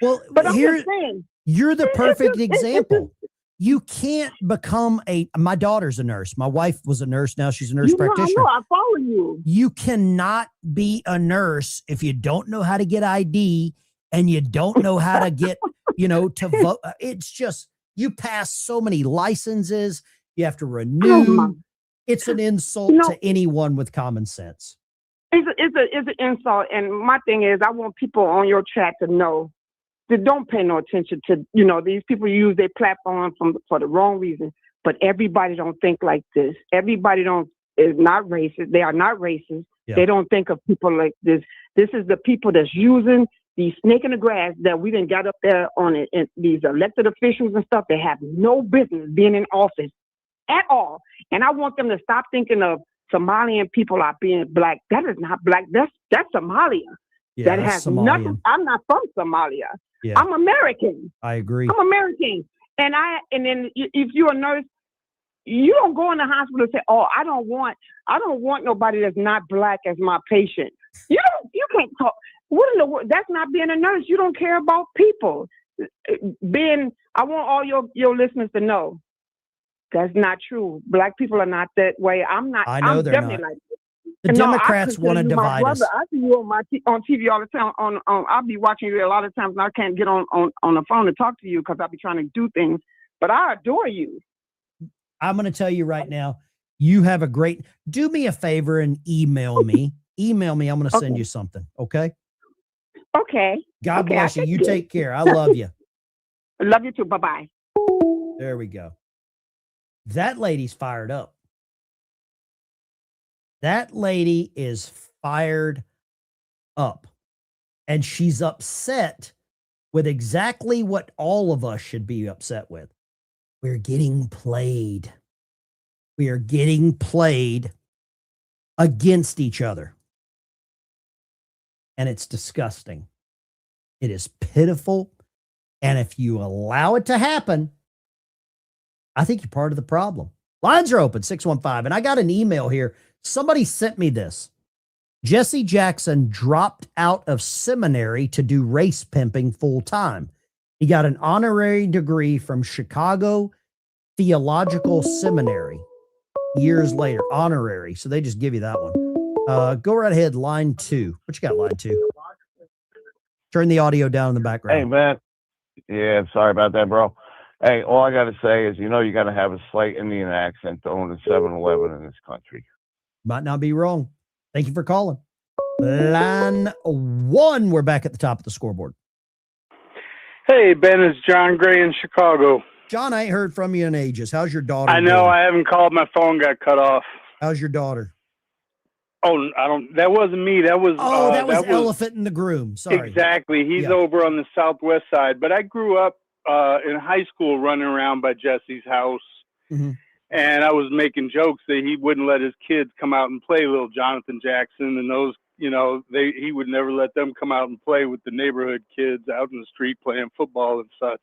Well, but I'm here, just saying. you're the perfect example. You can't become my daughter's a nurse. My wife was a nurse. Now she's a nurse practitioner. I follow you. You cannot be a nurse if you don't know how to get ID and you don't know how to get, to vote. It's just, you pass so many licenses. You have to renew. It's an insult to anyone with common sense. It's an insult. And my thing is, I want people on your chat to know that don't pay no attention to, these people use their platform for the wrong reason. But everybody don't think like this. Everybody is not racist. They are not racist. Yeah. They don't think of people like this. This is the people that's using the snake in the grass that we done got up there on it. And these elected officials and stuff, they have no business being in office at all. And I want them to stop thinking of Somalian people are being black. That is not black. That's Somalia. Yeah, that has Somalian. nothing. I'm not from Somalia. Yeah. I'm American. I agree. I'm American. And then if you're a nurse, you don't go in the hospital and say, "Oh, I don't want nobody that's not black as my patient." You can't talk. What in the world? That's not being a nurse. You don't care about people. I want all your listeners to know that's not true. Black people are not that way. I'm not. I know I'm they're definitely not. like this. The Democrats want to you my divide us. brother. I see you on TV all the time. I'll be watching you a lot of times, and I can't get on the phone to talk to you because I'll be trying to do things. But I adore you. I'm going to tell you right now, you have a great, do me a favor and email me. Email me. I'm going to send you something. Okay. Okay. God bless you. You take care. I love you. I love you too. Bye-bye. There we go. That lady's fired up. That lady is fired up. And she's upset with exactly what all of us should be upset with. We're getting played. We are getting played against each other. And it's disgusting. It is pitiful. And if you allow it to happen, I think you're part of the problem. Lines are open, 615. And I got an email here. Somebody sent me this. Jesse Jackson dropped out of seminary to do race pimping full time. He got an honorary degree from Chicago Theological Seminary years later. Honorary. So they just give you that one. Go right ahead. Line 2. What you got, line 2? Turn the audio down in the background. Hey, man. Yeah, sorry about that, bro. Hey, all I got to say is, you got to have a slight Indian accent to own a 7-Eleven in this country. Might not be wrong. Thank you for calling. Line 1. We're back at the top of the scoreboard. Hey, Ben, it's John Gray in Chicago. John, I ain't heard from you in ages. How's your daughter? I know doing? I haven't called. My phone got cut off. How's your daughter? Oh, that wasn't me. That was that was Elephant in the Groom. Sorry. Exactly. He's over on the southwest side. But I grew up in high school running around by Jesse's house. Mm-hmm. And I was making jokes that he wouldn't let his kids come out and play, little Jonathan Jackson and those, he would never let them come out and play with the neighborhood kids out in the street playing football and such.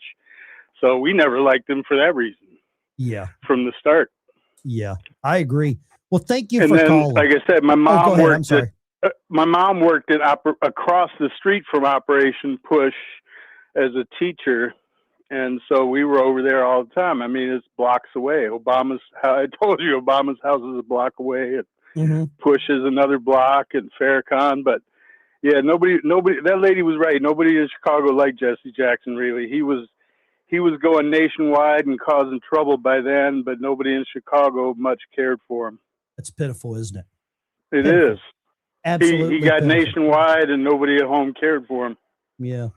So we never liked him for that reason. Yeah. From the start. Yeah, I agree. Well, thank you and for then, calling. Like I said, my mom worked at across the street from Operation Push as a teacher. And so we were over there all the time. I mean, it's blocks away. I told you, Obama's house is a block away. And Push is another block, and Farrakhan. But yeah, nobody. That lady was right. Nobody in Chicago liked Jesse Jackson. Really, he was going nationwide and causing trouble by then. But nobody in Chicago much cared for him. That's pitiful, isn't it? It is. Absolutely. He got pitiful. nationwide, and nobody at home cared for him. Yeah.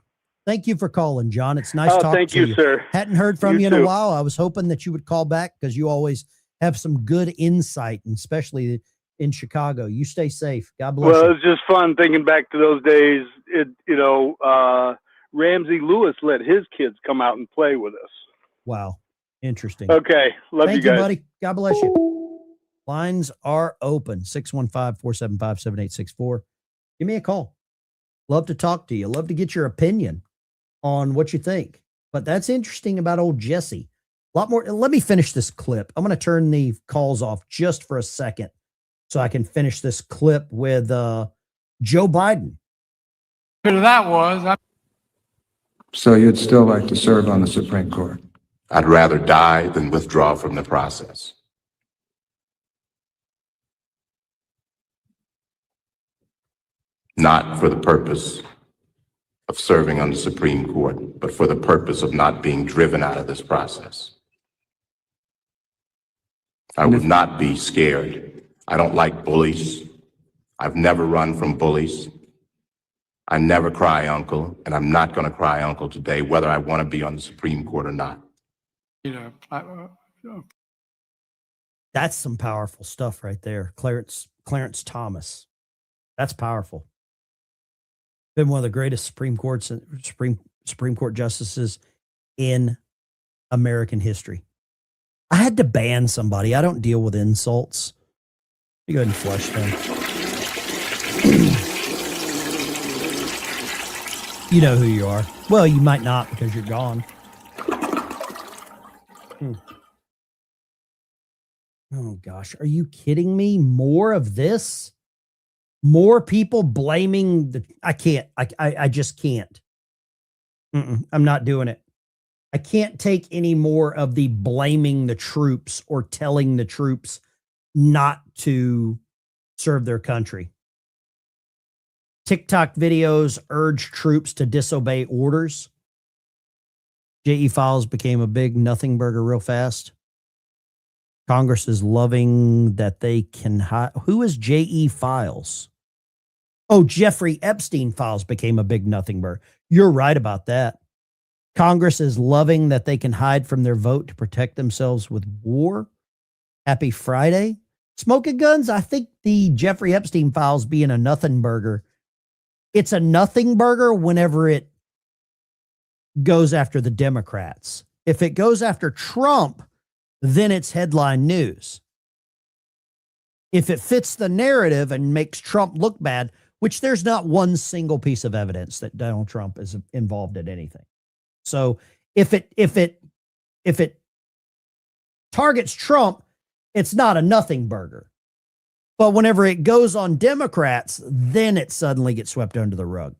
Thank you for calling, John. It's nice talking thank to you. you, sir. Hadn't heard from you in too. a while. I was hoping that you would call back because you always have some good insight, and especially in Chicago. You stay safe. God bless you. Well, it's just fun thinking back to those days. Ramsey Lewis let his kids come out and play with us. Wow. Interesting. Okay. Love Thank you guys. buddy. God bless you. Lines are open. 615-475-7864. Give me a call. Love to talk to you. Love to get your opinion on what you think. But that's interesting about old Jesse. A lot more. Let me finish this clip. I'm going to turn the calls off just for a second so I can finish this clip with Joe Biden. That was. So you'd still like to serve on the Supreme Court? I'd rather die than withdraw from the process. Not for the purpose of serving on the Supreme Court, but for the purpose of not being driven out of this process. I would not be scared. I don't like bullies. I've never run from bullies. I never cry uncle, and I'm not going to cry uncle today, whether I want to be on the Supreme Court or not. That's some powerful stuff right there. Clarence Thomas. That's powerful. Been one of the greatest Supreme Court justices in American history. I had to ban somebody. I don't deal with insults. You go ahead and flush them. You know who you are. Well, you might not because you're gone. Oh, gosh. Are you kidding me? More of this? More people blaming the... I can't. I just can't. I'm not doing it. I can't take any more of the blaming the troops or telling the troops not to serve their country. TikTok videos urge troops to disobey orders. JE Files became a big nothing burger real fast. Congress is loving that they can hide. Who is JE Files? Oh, Jeffrey Epstein Files became a big nothing burger. You're right about that. Congress is loving that they can hide from their vote to protect themselves with war. Happy Friday. Smoking guns, I think the Jeffrey Epstein Files being a nothing burger, it's a nothing burger whenever it goes after the Democrats. If it goes after Trump, then it's headline news. If it fits the narrative and makes Trump look bad, which there's not one single piece of evidence that Donald Trump is involved in anything. So if it targets Trump, it's not a nothing burger. But whenever it goes on Democrats, then it suddenly gets swept under the rug.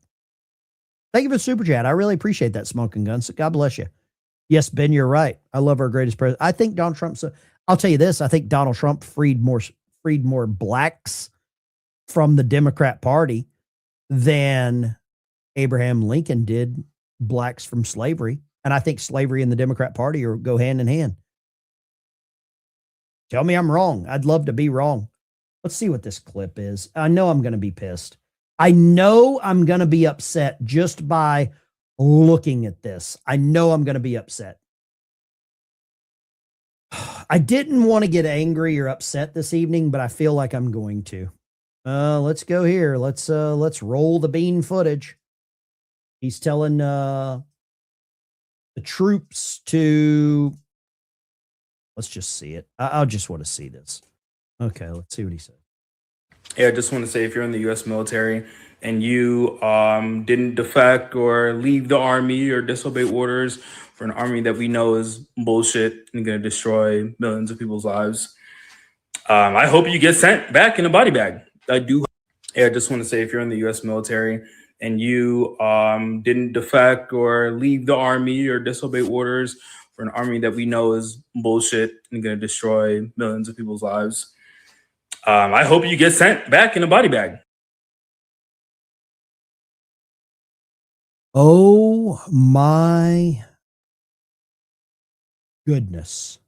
Thank you for the super chat. I really appreciate that, Smoking Guns. God bless you. Yes, Ben, you're right. I love our greatest president. I think Donald Trump's. I'll tell you this. I think Donald Trump freed more blacks from the Democrat Party than Abraham Lincoln did blacks from slavery. And I think slavery and the Democrat Party go hand in hand. Tell me I'm wrong. I'd love to be wrong. Let's see what this clip is. I know I'm going to be pissed. I know I'm going to be upset just by looking at this. I know I'm going to be upset. I didn't want to get angry or upset this evening, but I feel like I'm going to. Let's go here. Let's roll the bean footage. He's telling the troops to... Let's just see it. I just want to see this. Okay, let's see what he said. Yeah, I just want to say if you're in the U.S. military and you didn't defect or leave the army or disobey orders for an army that we know is bullshit and going to destroy millions of people's lives, I hope you get sent back in a body bag. I do. Yeah, I just want to say if you're in the U.S. military and you didn't defect or leave the army or disobey orders for an army that we know is bullshit and going to destroy millions of people's lives, I hope you get sent back in a body bag. Oh my goodness.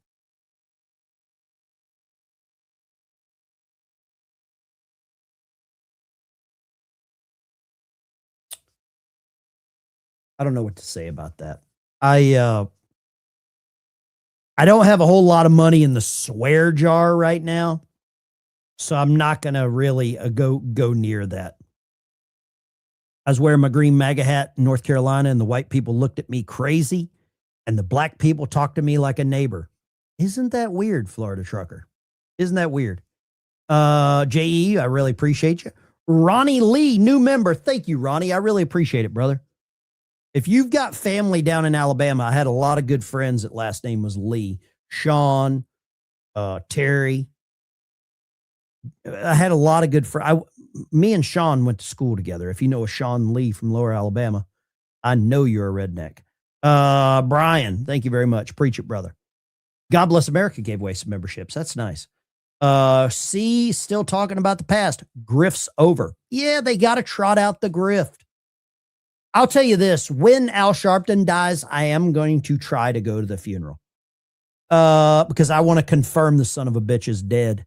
I don't know what to say about that. I don't have a whole lot of money in the swear jar right now, so I'm not going to really go near that. I was wearing my green MAGA hat in North Carolina, and the white people looked at me crazy, and the black people talked to me like a neighbor. Isn't that weird, Florida Trucker? Isn't that weird? JE, I really appreciate you. Ronnie Lee, new member. Thank you, Ronnie. I really appreciate it, brother. If you've got family down in Alabama, I had a lot of good friends that last name was Lee. Sean, Terry, I had a lot of good friends. Me and Sean went to school together. If you know a Sean Lee from Lower Alabama, I know you're a redneck. Brian, thank you very much. Preach it, brother. God Bless America gave away some memberships. That's nice. C, still talking about the past. Grift's over. Yeah, they got to trot out the grift. I'll tell you this. When Al Sharpton dies, I am going to try to go to the funeral. Because I want to confirm the son of a bitch is dead.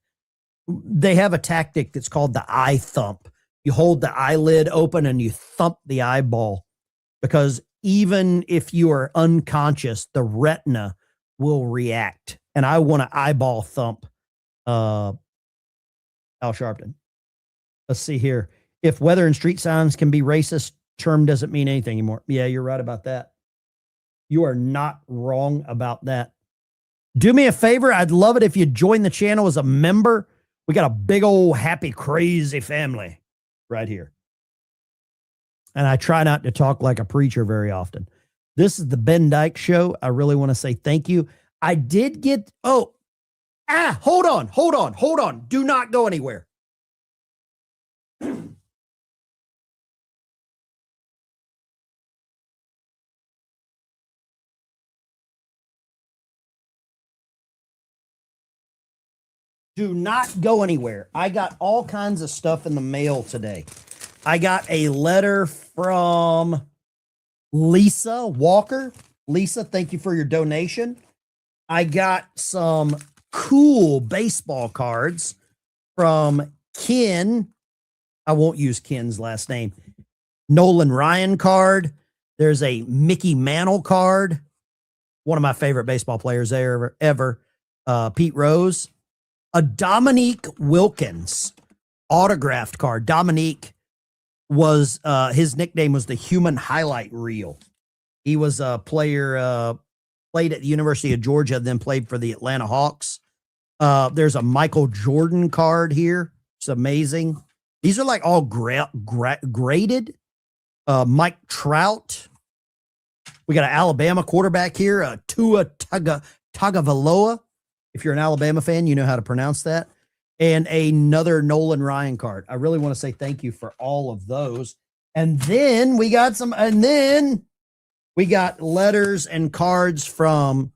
They have a tactic that's called the eye thump. You hold the eyelid open and you thump the eyeball, because even if you are unconscious, the retina will react. And I want to eyeball thump Al Sharpton. Let's see here. If weather and street signs can be racist, term doesn't mean anything anymore. Yeah, you're right about that. You are not wrong about that. Do me a favor. I'd love it if you join the channel as a member. We got a big old happy, crazy family right here. And I try not to talk like a preacher very often. This is the Ben Dyke Show. I really want to say thank you. I did get, hold on. Do not go anywhere. Do not go anywhere. I got all kinds of stuff in the mail today. I got a letter from Lisa Walker. Lisa, thank you for your donation. I got some cool baseball cards from Ken. I won't use Ken's last name. Nolan Ryan card. There's a Mickey Mantle card. One of my favorite baseball players ever. Pete Rose. A Dominique Wilkins autographed card. Dominique was, his nickname was the Human Highlight Reel. He was a player, played at the University of Georgia, then played for the Atlanta Hawks. There's a Michael Jordan card here. It's amazing. These are like all graded. Mike Trout. We got an Alabama quarterback here, Tua Tagovailoa. If you're an Alabama fan, you know how to pronounce that. And another Nolan Ryan card. I really want to say thank you for all of those. And then we got letters and cards from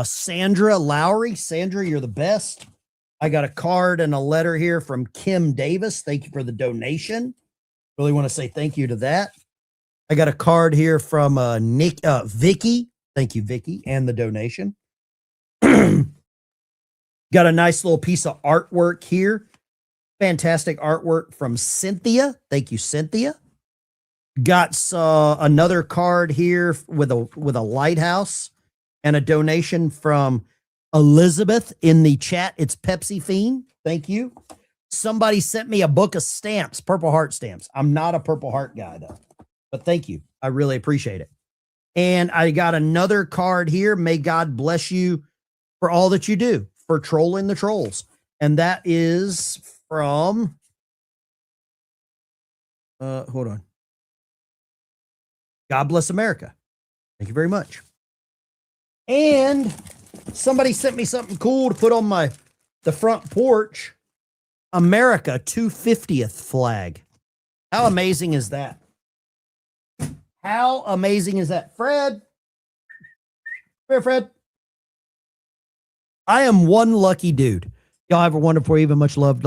Sandra Lowry. Sandra, you're the best. I got a card and a letter here from Kim Davis. Thank you for the donation. Really want to say thank you to that. I got a card here from Vicky. Thank you, Vicky, and the donation. Got a nice little piece of artwork here. Fantastic artwork from Cynthia. Thank you, Cynthia. Got another card here with a lighthouse and a donation from Elizabeth in the chat. It's Pepsi Fiend. Thank you. Somebody sent me a book of stamps, Purple Heart stamps. I'm not a Purple Heart guy, though. But thank you. I really appreciate it. And I got another card here. May God bless you for all that you do, for trolling the trolls. And that is from, hold on. God Bless America. Thank you very much. And somebody sent me something cool to put on the front porch. America 250th flag. How amazing is that? How amazing is that? Fred. Come here, Fred. I am one lucky dude. Y'all have a wonderful evening. Much love.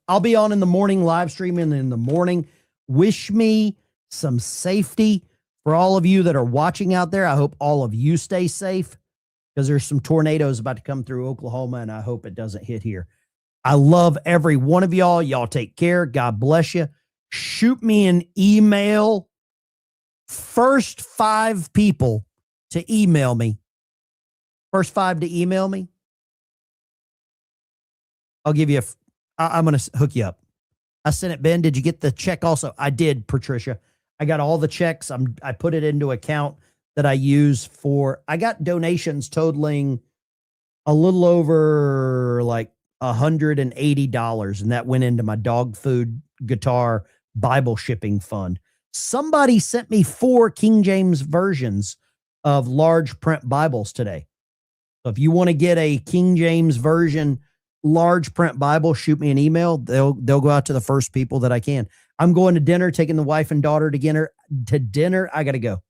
I'll be on in the morning, live streaming in the morning. Wish me some safety for all of you that are watching out there. I hope all of you stay safe, because there's some tornadoes about to come through Oklahoma, and I hope it doesn't hit here. I love every one of y'all. Y'all take care. God bless you. Shoot me an email. First 5 people to email me. First 5 to email me. I'll give you I'm going to hook you up. I sent it, Ben. Did you get the check also? I did, Patricia. I got all the checks. I put it into account that I use for, I got donations totaling a little over like $180. And that went into my dog food, guitar, Bible shipping fund. Somebody sent me 4 King James versions of large print Bibles today. So if you want to get a King James version large print Bible, shoot me an email. They'll go out to the first people that I can. I'm going to dinner, taking the wife and daughter to dinner. I got to go.